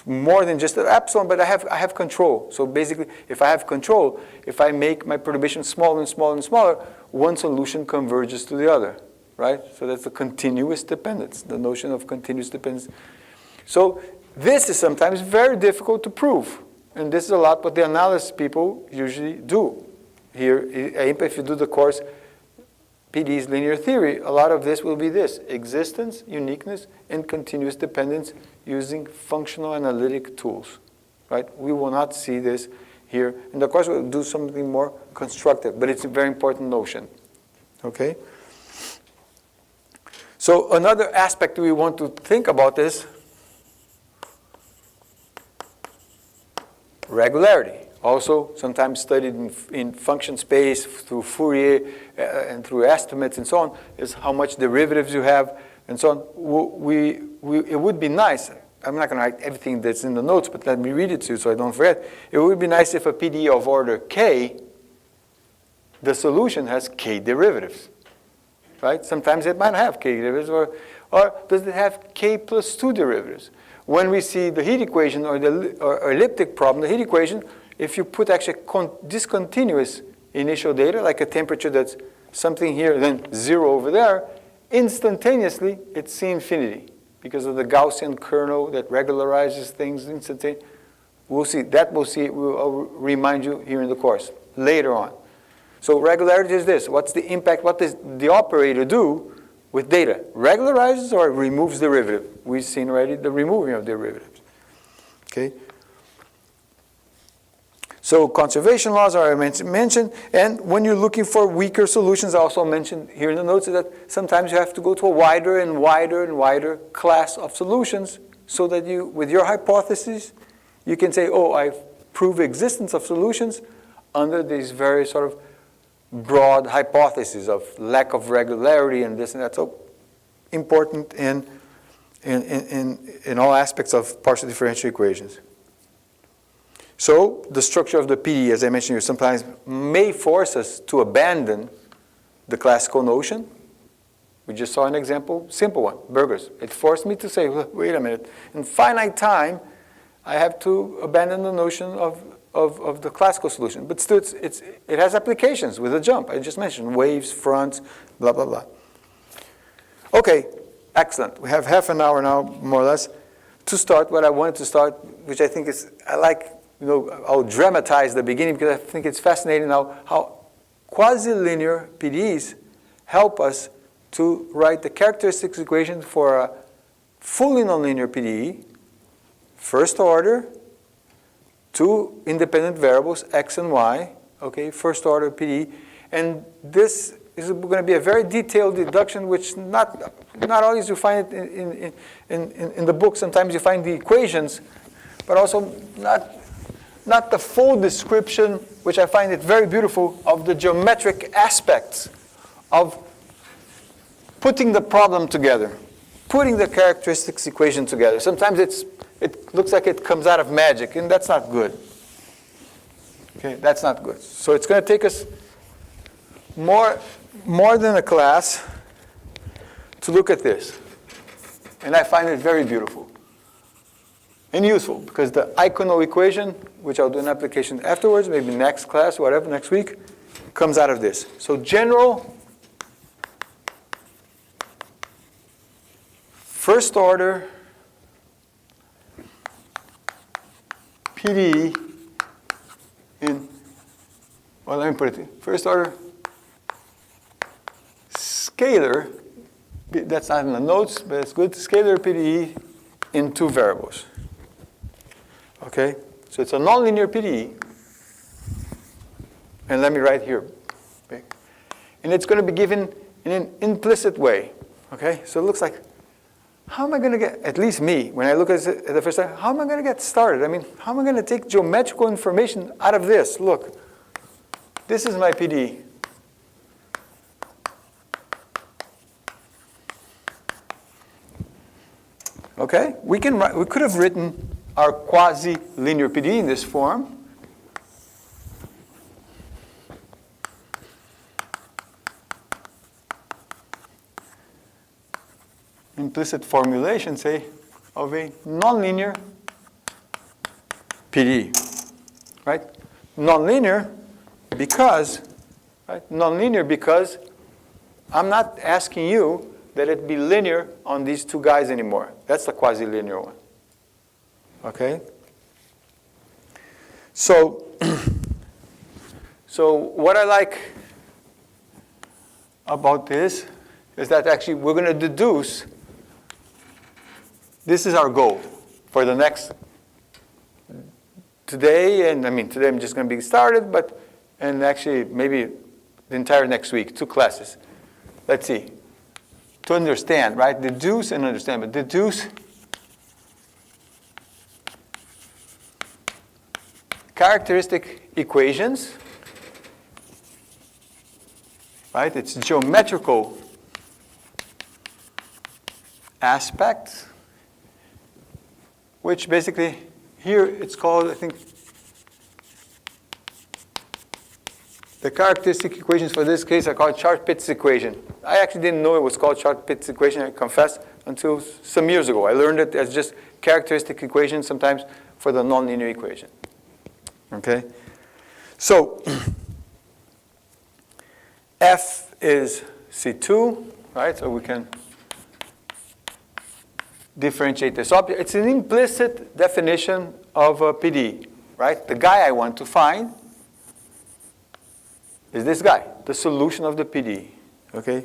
more than just an epsilon, but I have control. So basically, if I have control, if I make my perturbation smaller and smaller and smaller, one solution converges to the other, right? So that's the continuous dependence, the notion of continuous dependence. So this is sometimes very difficult to prove. And this is a lot what the analysis people usually do. Here at IMPA, if you do the course PDE's linear theory, a lot of this will be this: existence, uniqueness, and continuous dependence using functional analytic tools, right? We will not see this here. And of course, we'll do something more constructive, but it's a very important notion, okay? So another aspect we want to think about is regularity. Also sometimes studied in function space through Fourier and through estimates and so on, is how much derivatives you have and so on. It would be nice, I'm not going to write everything that's in the notes, but let me read it to you so I don't forget. It would be nice if a PDE of order k, the solution has k derivatives, right? Sometimes it might have k derivatives, or does it have k plus 2 derivatives? When we see the heat equation or the elliptic problem, the heat equation, if you put actually discontinuous initial data, like a temperature that's something here, then 0 over there, instantaneously it's C infinity because of the Gaussian kernel that regularizes things instantaneously. We'll see. That we'll remind you here in the course later on. So regularity is this. What's the impact? What does the operator do with data? Regularizes or removes derivative? We've seen already the removing of derivatives. Okay. So conservation laws are mentioned, and when you're looking for weaker solutions, I also mentioned here in the notes that sometimes you have to go to a wider and wider and wider class of solutions so that you, with your hypothesis, you can say, oh, I've proved existence of solutions under these very sort of broad hypotheses of lack of regularity and this and that. So important in all aspects of partial differential equations. So the structure of the PDE, as I mentioned here, sometimes may force us to abandon the classical notion. We just saw an example, simple one, burgers. It forced me to say, wait a minute, in finite time, I have to abandon the notion of the classical solution. But still, it has applications with a jump. I just mentioned waves, fronts, blah, blah, blah. Okay, excellent. We have half an hour now, more or less, to start what I wanted to start, which I think is, I like, I'll dramatize the beginning because I think it's fascinating now how quasi-linear PDEs help us to write the characteristics equation for a fully nonlinear PDE, first order, two independent variables, x and y, okay, first order PDE, And this is going to be a very detailed deduction, which not always you find it in the book. Sometimes you find the equations, but also not the full description, which I find it very beautiful, of the geometric aspects of putting the problem together, putting the characteristics equation together. Sometimes it looks like it comes out of magic, and that's not good. Okay, that's not good. So it's going to take us more than a class to look at this. And I find it very beautiful and useful, because the iconal equation, which I'll do an application afterwards, maybe next class, whatever, next week, comes out of this. So general first order PDE in, well, let me put it, first order scalar, that's not in the notes, but it's good, scalar PDE in two variables. Okay, so it's a nonlinear PDE, and let me write here, okay? And it's going to be given in an implicit way. Okay, so it looks like, how am I going to get, at least me, when I look at it the first time, how am I going to get started? I mean, how am I going to take geometrical information out of this? Look, this is my PDE. Okay, we could have written our quasi-linear PDE in this form. Implicit formulation, say, of a nonlinear PDE, right? Nonlinear because, right? Nonlinear because I'm not asking you that it be linear on these two guys anymore. That's the quasi-linear one. Okay? So, so what I like about this is that actually we're going to deduce. This is our goal for the next today, and I mean today I'm just going to be started, but and actually maybe the entire next week, 2 classes. Let's see. To understand, right? Deduce and understand, but deduce characteristic equations, right? It's geometrical aspects, which basically here it's called, I think, the characteristic equations for this case are called Sharp-Pitts equation. I actually didn't know it was called Sharp-Pitts equation, I confess, until some years ago. I learned it as just characteristic equation sometimes for the nonlinear equation. Okay? So, F is C2, right? So we can differentiate this object. It's an implicit definition of a PDE, right? The guy I want to find is this guy, the solution of the PDE, okay?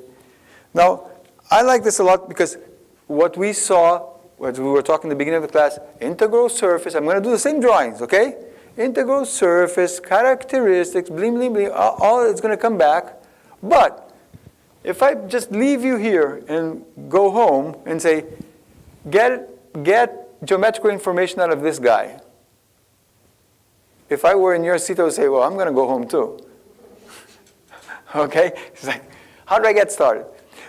Now, I like this a lot because what we saw, as we were talking at the beginning of the class, integral surface, I'm going to do the same drawings, okay? Integral surface, characteristics, bling, bling, bling, all it's going to come back. But if I just leave you here and go home and say, get geometrical information out of this guy. If I were in your seat, I would say, well, I'm going to go home too. Okay? It's like, how do I get started?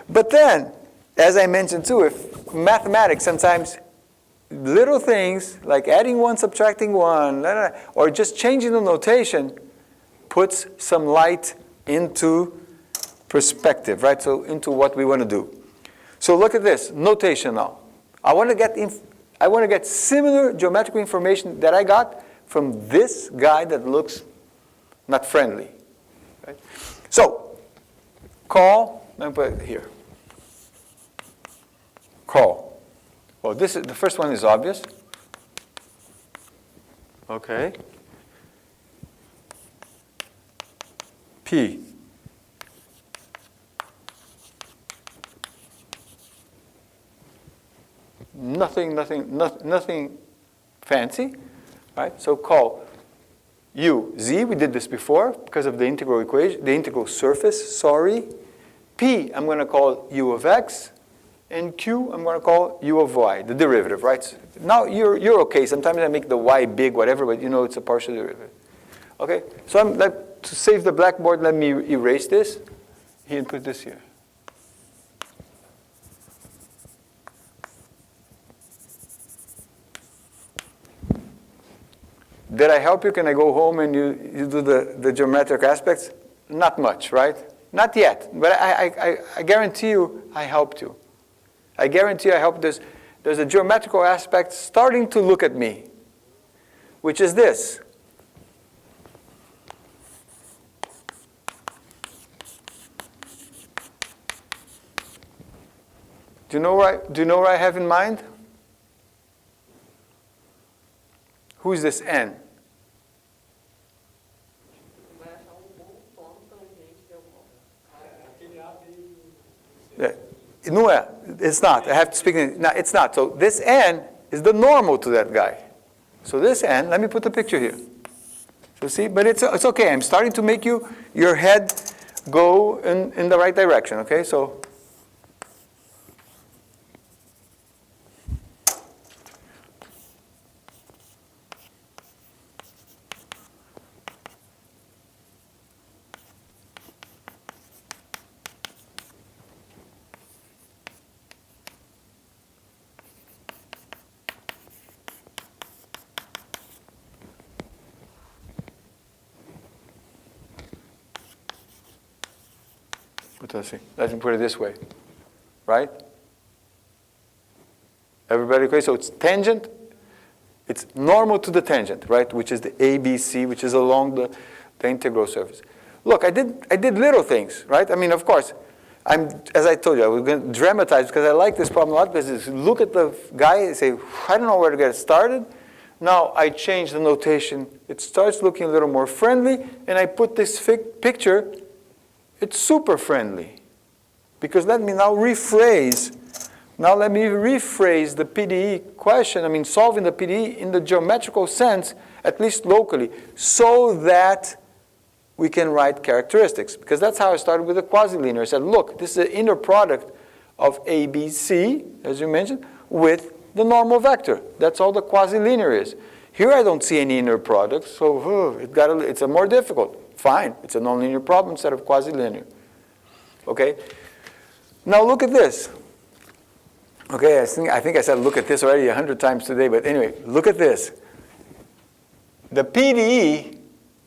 But then, as I mentioned too, if mathematics sometimes little things like adding 1, subtracting 1, or just changing the notation puts some light into perspective, right? So into what we want to do. So look at this notation now. I want to get similar geometrical information that I got from this guy that looks not friendly. Right? So call. Let me put it here. Call. Well, this is the first one is obvious. Okay. P. Nothing fancy, right? So call U, Z, we did this before because of the integral equation, the integral surface, sorry. P, I'm going to call U of X. And Q, I'm going to call U of Y, the derivative, right? Now you're okay. Sometimes I make the Y big, whatever, but you know it's a partial derivative. Okay, so to save the blackboard, let me erase this here and put this here. Did I help you? Can I go home and you do the geometric aspects? Not much, right? Not yet, but I guarantee you I helped you. I guarantee you I helped. There's a geometrical aspect starting to look at me, which is this. Do you know what I have in mind? Who is this N? No, it's not. I have to speak in. No, it's not. So this N is the normal to that guy. So this N, let me put the picture here. So see, but it's okay. I'm starting to make your head go in the right direction, okay? So let's put it this way, right? Everybody okay? So it's tangent. It's normal to the tangent, right? Which is the ABC, which is along the integral surface. Look, I did little things, right? I mean, of course, as I told you, I was going to dramatize because I like this problem a lot. Because look at the guy and say, I don't know where to get started. Now I change the notation. It starts looking a little more friendly, and I put this picture. It's super friendly, because let me now rephrase. Now let me rephrase the PDE question. I mean, solving the PDE in the geometrical sense, at least locally, so that we can write characteristics. Because that's how I started with the quasi-linear. I said, look, this is an inner product of ABC, as you mentioned, with the normal vector. That's all the quasi-linear is. Here I don't see any inner product, so it's a more difficult. Fine, it's a nonlinear problem instead of quasi-linear. Okay? Now look at this. Okay, I think I said look at this already 100 times today, but anyway, look at this. The PDE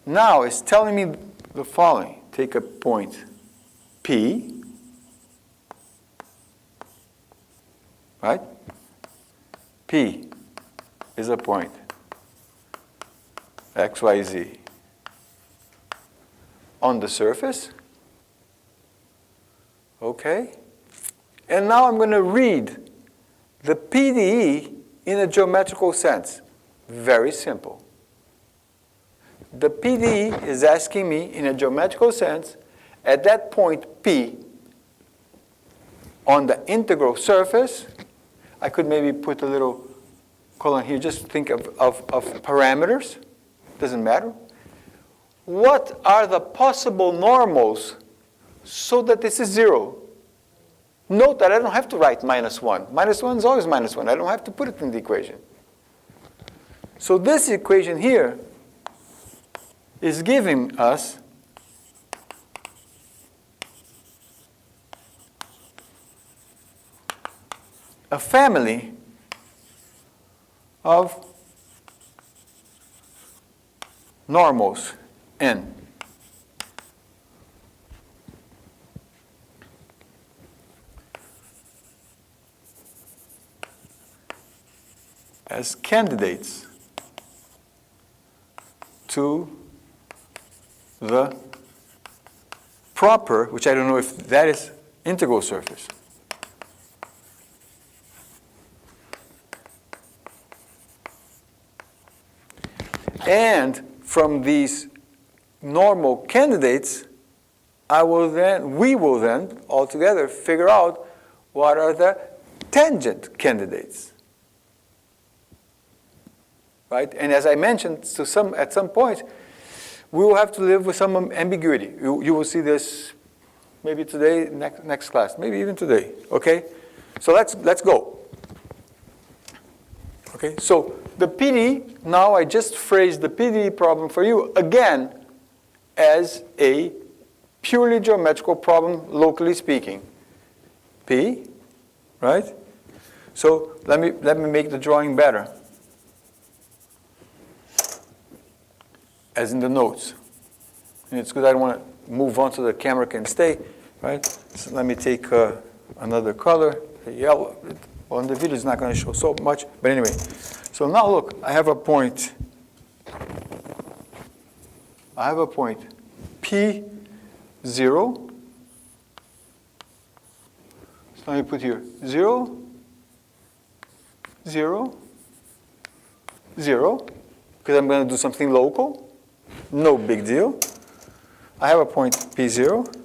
now is telling me the following. Take a point P, right? P is a point X, Y, Z on the surface. Okay? And now I'm going to read the PDE in a geometrical sense. Very simple. The PDE is asking me in a geometrical sense, at that point P on the integral surface, I could maybe put a little colon here, just think of parameters. Doesn't matter. What are the possible normals so that this is 0? Note that I don't have to write -1. -1 is always -1. I don't have to put it in the equation. So this equation here is giving us a family of normals, N. As candidates to the proper, which I don't know if that is integral surface. And from these normal candidates, we will then all together figure out what are the tangent candidates. Right? And as I mentioned at some point, we will have to live with some ambiguity. You will see this maybe today, next class, maybe even today, okay? So let's go. Okay, so the PD, now I just phrased the PD problem for you again as a purely geometrical problem, locally speaking. P, right? So let me make the drawing better, as in the notes. And it's good I don't want to move on so the camera can stay, right? So let me take another color, yellow. Well, in the video it's not going to show so much, but anyway. So now look, I have a point. P0. So let me put here 0, 0, 0, because I'm going to do something local. No big deal. I have a point P0.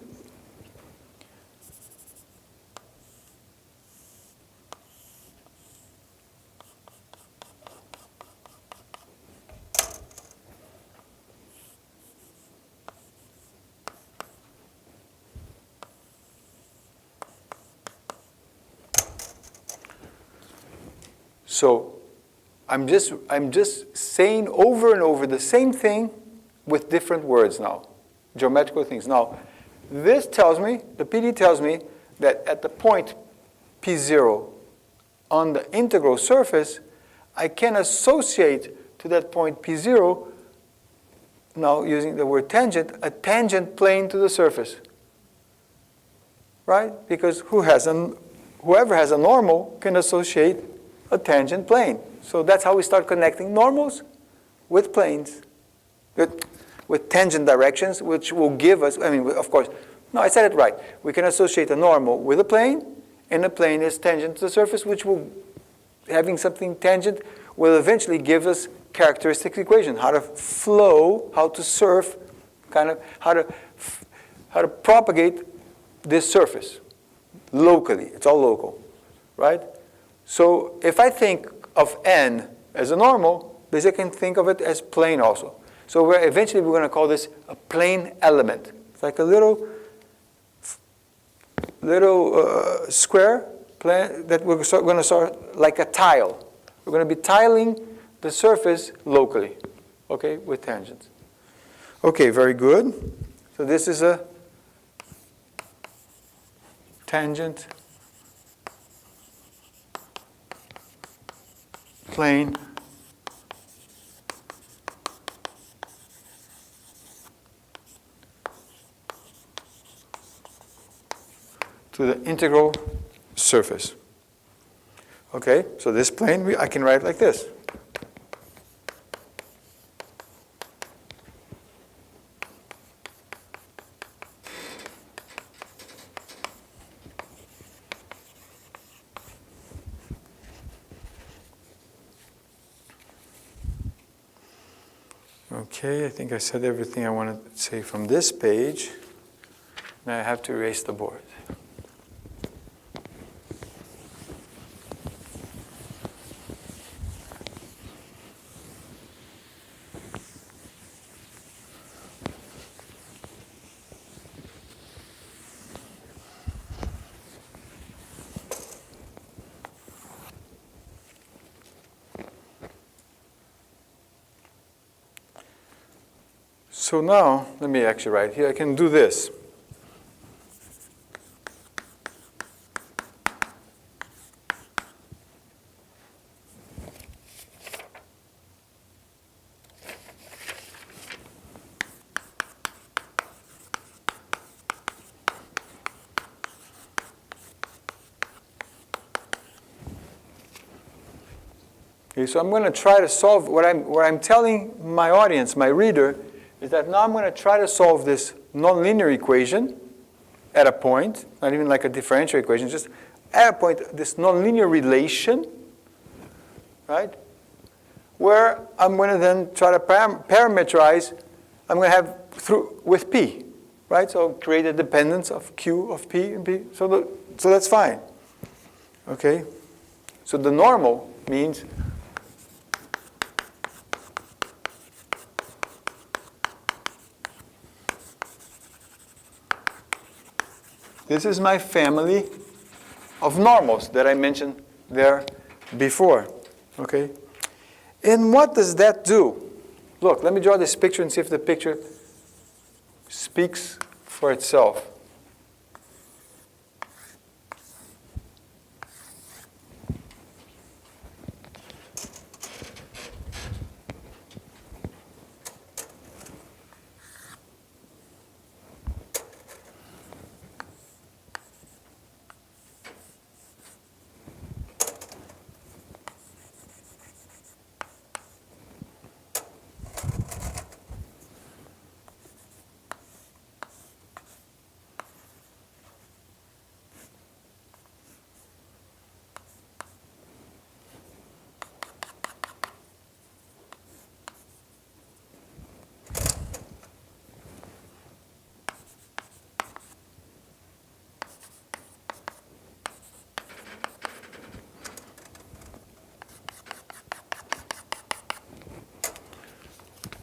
So I'm just saying over and over the same thing with different words now, geometrical things. Now, this tells me, the PD tells me that at the point P0 on the integral surface, I can associate to that point P0, now using the word tangent, a tangent plane to the surface. Right? Because whoever has a normal can associate a tangent plane. So that's how we start connecting normals with planes, with tangent directions, which will give us, I mean, of course, no, I said it right. We can associate a normal with a plane, and a plane is tangent to the surface, which will, having something tangent, will eventually give us characteristic equation, how to flow, how to surf, kind of how to propagate this surface locally. It's all local, right? So if I think of n as a normal, I can think of it as plane also. So eventually we're going to call this a plane element. It's like a little square plane that we're going to sort like a tile. We're going to be tiling the surface locally, okay, with tangents. Okay, very good. So this is a tangent plane to the integral surface. Okay, so this plane, I can write like this. Okay, I think I said everything I want to say from this page. Now I have to erase the board. So now, let me actually write here. I can do this. Okay, so I'm going to try to solve what I'm telling my audience, my reader, is that now I'm going to try to solve this nonlinear equation at a point, not even like a differential equation, just at a point, this nonlinear relation, right? Where I'm going to then try to parameterize, I'm going to have with P, right? So create a dependence of Q of P and P. So that's fine, okay? So the normal means This is my family of normals that I mentioned there before. Okay? And what does that do? Look, let me draw this picture and see if the picture speaks for itself.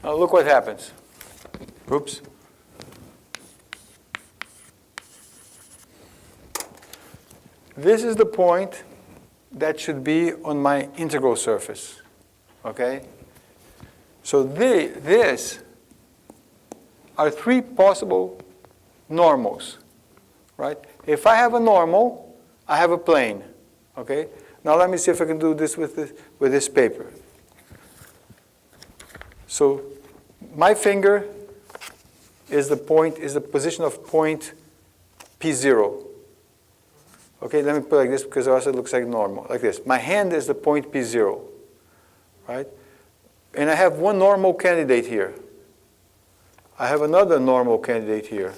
Now look what happens. Oops. This is the point that should be on my integral surface. Okay? So this are three possible normals. Right? If I have a normal, I have a plane. Okay? Now let me see if I can do this with this paper. So my finger is the position of point P0. Okay, let me put it like this because else it looks like normal, like this. My hand is the point P0, right? And I have one normal candidate here. I have another normal candidate here.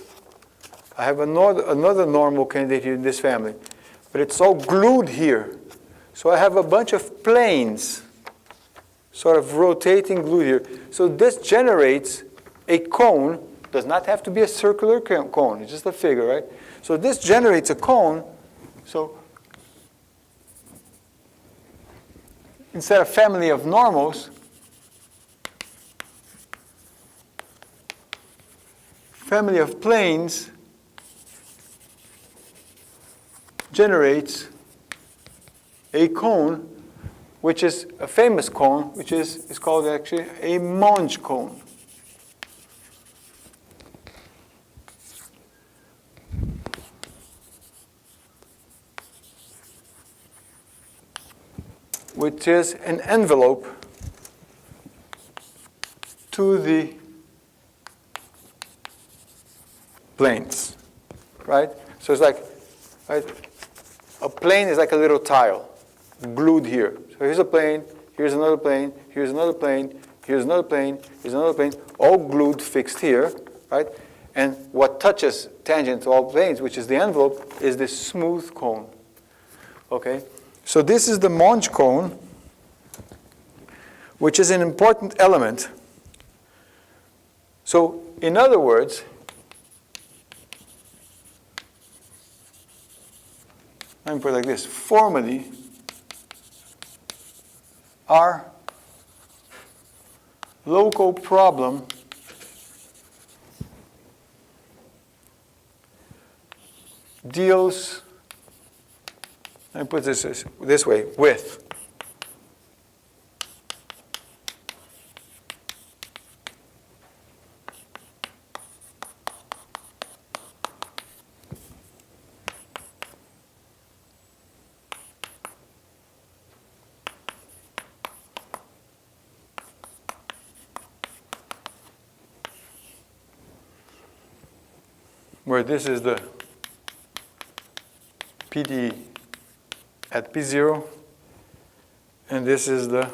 I have another normal candidate here in this family. But it's all glued here. So I have a bunch of planes sort of rotating glue here. So this generates a cone. Does not have to be a circular cone. It's just a figure, right? So this generates a cone. So instead of family of normals, family of planes generates a cone, which is a famous cone, which is called actually a Monge cone. Which is an envelope to the planes, right? So it's like, right, a plane is like a little tile glued here. So here's a plane, here's another plane, here's another plane, here's another plane, here's another plane, all glued, fixed here, right? And what touches tangent to all planes, which is the envelope, is this smooth cone. Okay? So this is the Monge cone, which is an important element. So in other words, let me put it like this. Formally, our local problem deals, let me put this way, with where this is the PD at P0, and this is the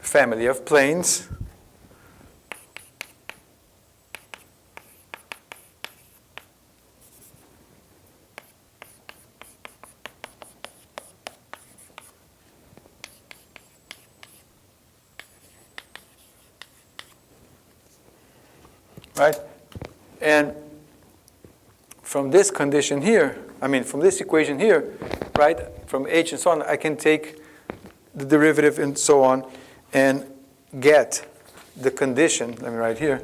family of planes right? And from this condition here, from this equation here, right, from h and so on, I can take the derivative and so on and get the condition, let me write here,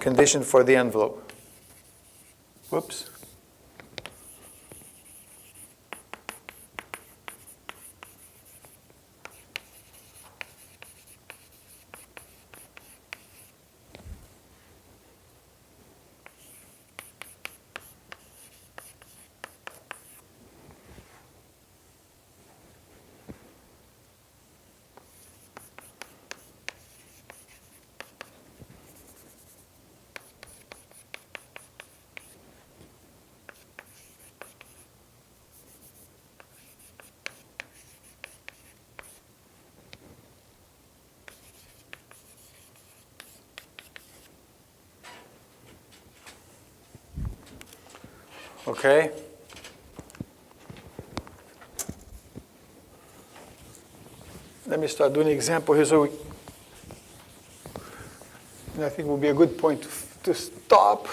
condition for the envelope. Whoops. Okay. Let me start doing an example here. So I think it would be a good point to stop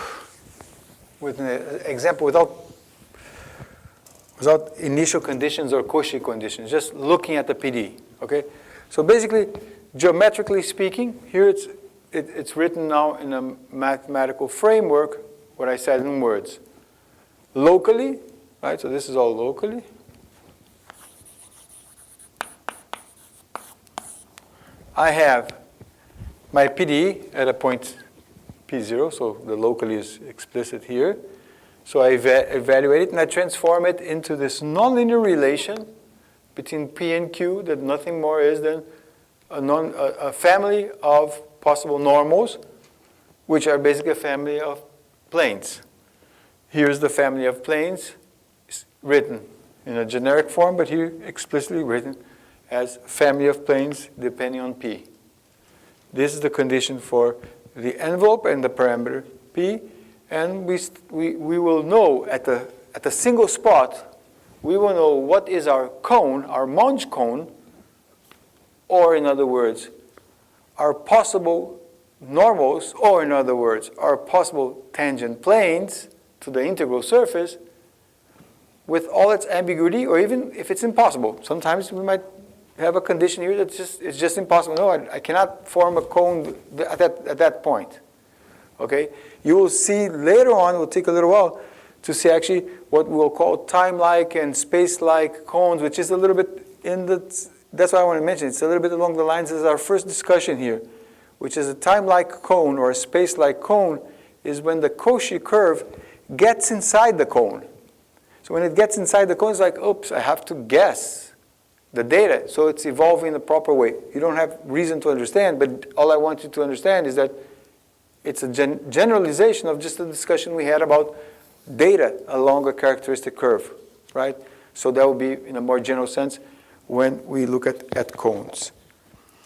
with an example without initial conditions or Cauchy conditions, just looking at the PD. Okay. So basically, geometrically speaking, here it's written now in a mathematical framework, what I said in words. Locally, right, so this is all locally. I have my PD at a point P0, so the locally is explicit here. So I evaluate it and I transform it into this nonlinear relation between P and Q that nothing more is than a family of possible normals, which are basically a family of planes. Here's the family of planes written in a generic form, but here explicitly written as family of planes depending on P. This is the condition for the envelope and the parameter P, and we will know at a single spot, we will know what is our cone, our Monge cone, or in other words, our possible normals, or in other words, our possible tangent planes to the integral surface with all its ambiguity, or even if it's impossible. Sometimes we might have a condition here that's it's just impossible. No, I cannot form a cone at that point. Okay? You will see later on, it will take a little while, to see actually what we'll call time-like and space-like cones, which is a little bit that's why I want to mention. It's a little bit along the lines as our first discussion here, which is a time-like cone or a space-like cone is when the Cauchy curve gets inside the cone. So when it gets inside the cone, it's like, oops, I have to guess the data. So it's evolving in the proper way. You don't have reason to understand, but all I want you to understand is that it's a generalization of just the discussion we had about data along a characteristic curve, right? So that would be in a more general sense when we look at cones.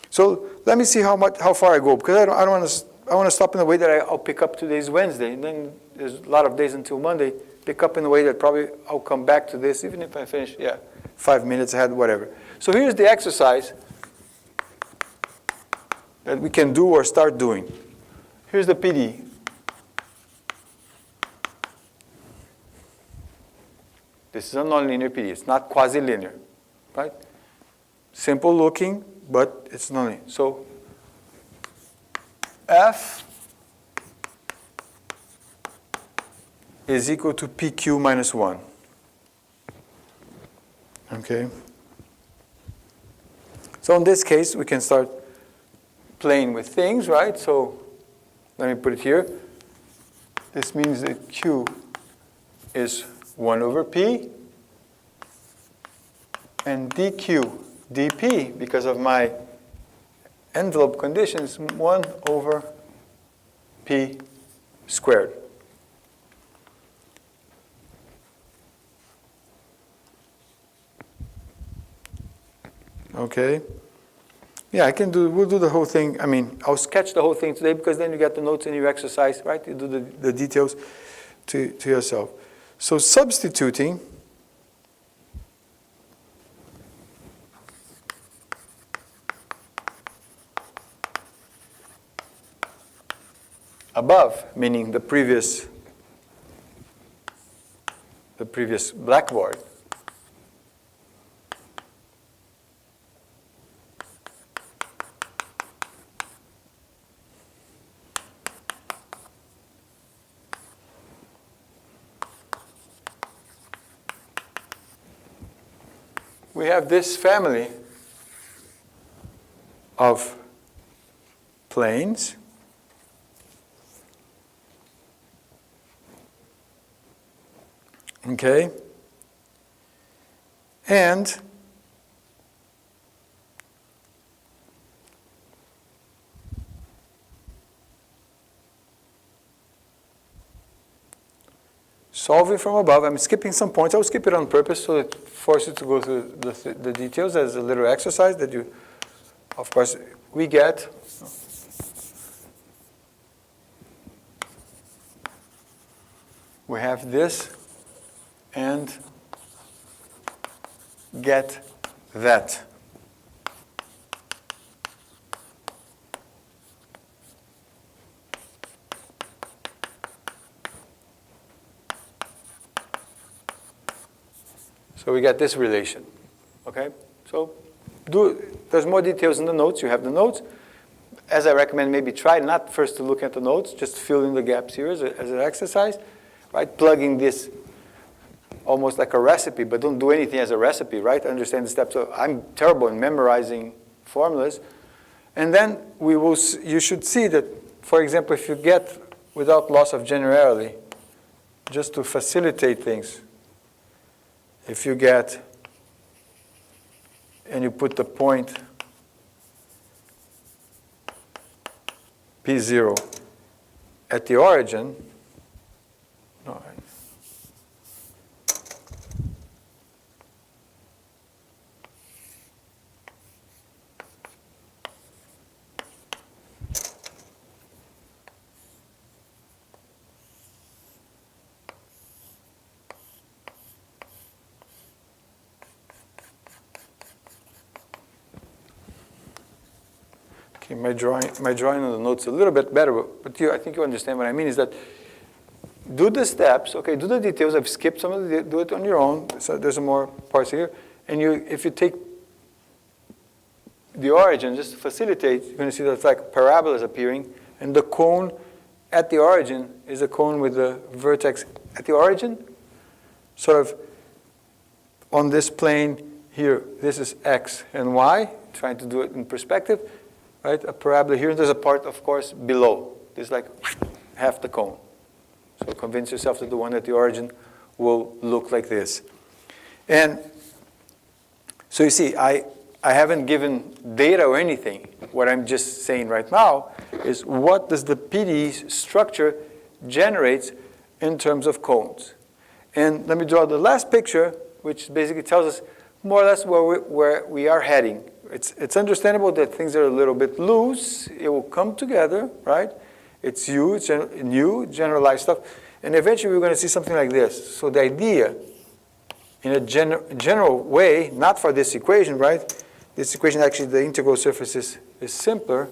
So let me see how far I go, because I want to stop in the way that I'll pick up today's Wednesday, and then there's a lot of days until Monday. Pick up in the way that probably I'll come back to this, even if I finish, 5 minutes ahead, whatever. So here's the exercise that we can do or start doing. Here's the PD. This is a nonlinear PD. It's not quasi-linear, right? Simple looking, but it's nonlinear. So F is equal to PQ minus 1. Okay? So in this case, we can start playing with things, right? So let me put it here. This means that Q is 1 over P, and dQ, dP, because of my envelope condition, is 1 over P squared. Okay. Yeah, we'll do the whole thing. I mean, I'll sketch the whole thing today because then you get the notes in your exercise, right? You do the details to yourself. So substituting above, meaning the previous blackboard, we have this family of planes. Okay? And solving from above, I'm skipping some points. I'll skip it on purpose so it forces you to go through the details as a little exercise that you, of course, we get. We have this and get that. So we get this relation, okay? So there's more details in the notes. You have the notes. As I recommend, maybe try not first to look at the notes, just fill in the gaps here as an exercise, right? Plugging this almost like a recipe, but don't do anything as a recipe, right? Understand the steps. So I'm terrible in memorizing formulas. And then you should see that, for example, if you get, without loss of generality, just to facilitate things, if you get, and you put the point P0 at the origin, no, my drawing on the notes a little bit better, but I think you understand what I mean, is that do the steps, okay, do the details. I've skipped some of the, do it on your own, so there's some more parts here. And if you take the origin, just to facilitate, you're going to see that it's like parabolas appearing, and the cone at the origin is a cone with the vertex at the origin, sort of on this plane here. This is x and y, trying to do it in perspective. Right, a parabola here, and there's a part, of course, below. This is like half the cone. So convince yourself that the one at the origin will look like this. And so you see, I haven't given data or anything. What I'm just saying right now is what does the PDE structure generate in terms of cones. And let me draw the last picture, which basically tells us more or less where we are heading. It's understandable that things are a little bit loose. It will come together, right? It's new, generalized stuff. And eventually we're going to see something like this. So the idea, in a general way, not for this equation, right? This equation, actually, the integral surface is simpler.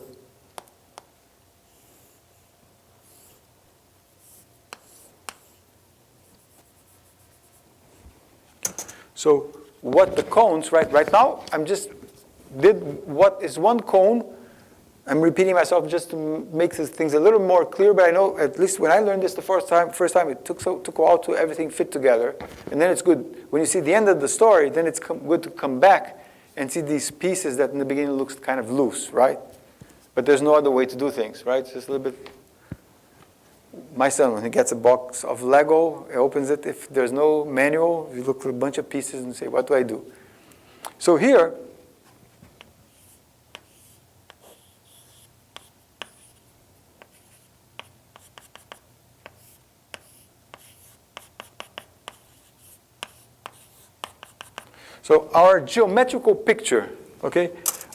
So what the cones, right now, I'm just did what is one cone. I'm repeating myself just to make things a little more clear, but I know at least when I learned this the first time it took a while to everything fit together. And then it's good. When you see the end of the story, then it's good to come back and see these pieces that in the beginning looks kind of loose, right? But there's no other way to do things, right? It's just a little bit. My son, when he gets a box of Lego, he opens it. If there's no manual, you look at a bunch of pieces and say, what do I do? So here, so our geometrical picture, okay?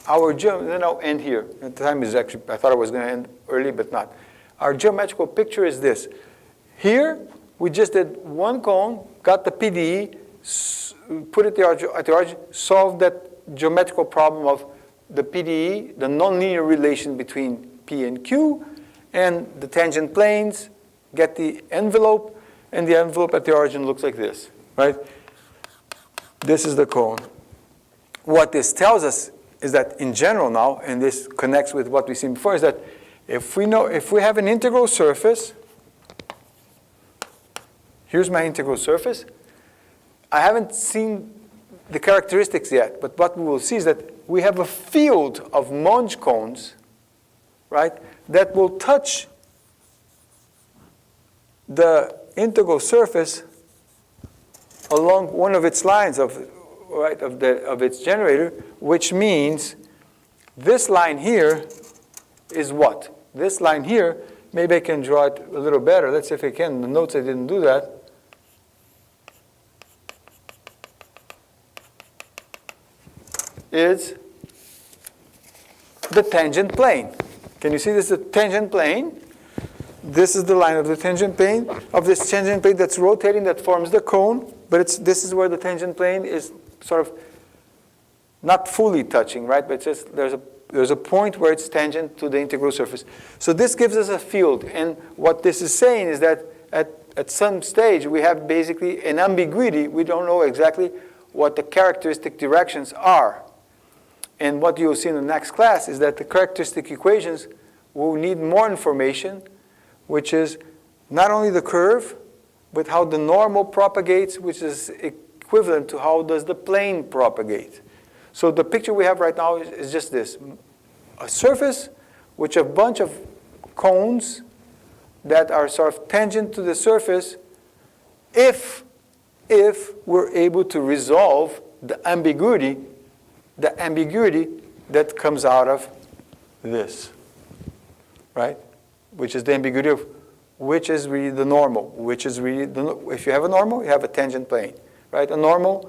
Then I'll end here. The time is actually, I thought I was going to end early, but not. Our geometrical picture is this. Here, we just did one cone, got the PDE, put it at the origin, solved that geometrical problem of the PDE, the nonlinear relation between P and Q, and the tangent planes, get the envelope, and the envelope at the origin looks like this, right? This is the cone. What this tells us is that in general now, and this connects with what we've seen before, is that if we have an integral surface, here's my integral surface. I haven't seen the characteristics yet, but what we will see is that we have a field of Monge cones, right, that will touch the integral surface along one of its lines of its generator, which means this line here is what? This line here, maybe I can draw it a little better. Let's see if I can. In the notes I didn't do that. Is the tangent plane. Can you see this is a tangent plane? This is the line of the tangent plane, of this tangent plane that's rotating, that forms the cone, but this is where the tangent plane is sort of not fully touching, right? But it's just, there's a point where it's tangent to the integral surface. So this gives us a field, and what this is saying is that at some stage we have basically an ambiguity. We don't know exactly what the characteristic directions are. And what you'll see in the next class is that the characteristic equations will need more information, which is not only the curve, but how the normal propagates, which is equivalent to how does the plane propagate. So the picture we have right now is just this. A surface with a bunch of cones that are sort of tangent to the surface if we're able to resolve the ambiguity that comes out of this, right? Which is the ambiguity of which is really the normal, which is really if you have a normal, you have a tangent plane, right? A normal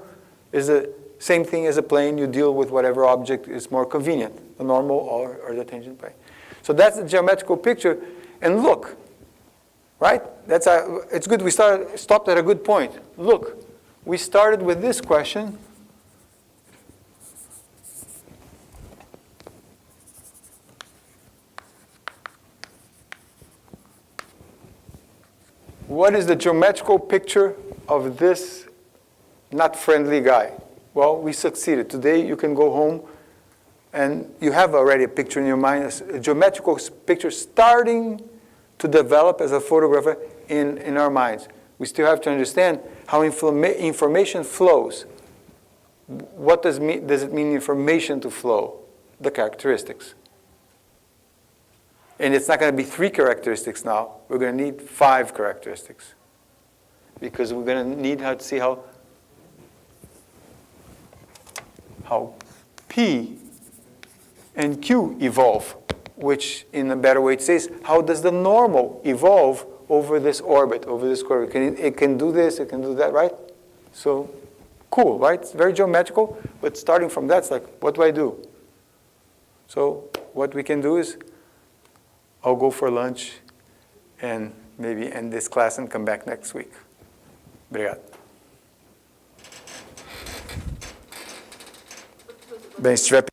is the same thing as a plane. You deal with whatever object is more convenient, the normal or the tangent plane. So that's the geometrical picture. And look, right? It's good we stopped at a good point. Look, we started with this question. What is the geometrical picture of this not friendly guy? Well, we succeeded. Today you can go home and you have already a picture in your mind, a geometrical picture starting to develop as a photographer in our minds. We still have to understand how information flows. What does it mean information to flow? The characteristics. And it's not going to be 3 characteristics now. We're going to need 5 characteristics. Because we're going to need to see how P and Q evolve, which in a better way it says, how does the normal evolve over this orbit, over this curve? It can do this, it can do that, right? So cool, right? It's very geometrical, but starting from that, it's like, what do I do? So what we can do is, I'll go for lunch and maybe end this class and come back next week. Obrigado. Bem, se tiver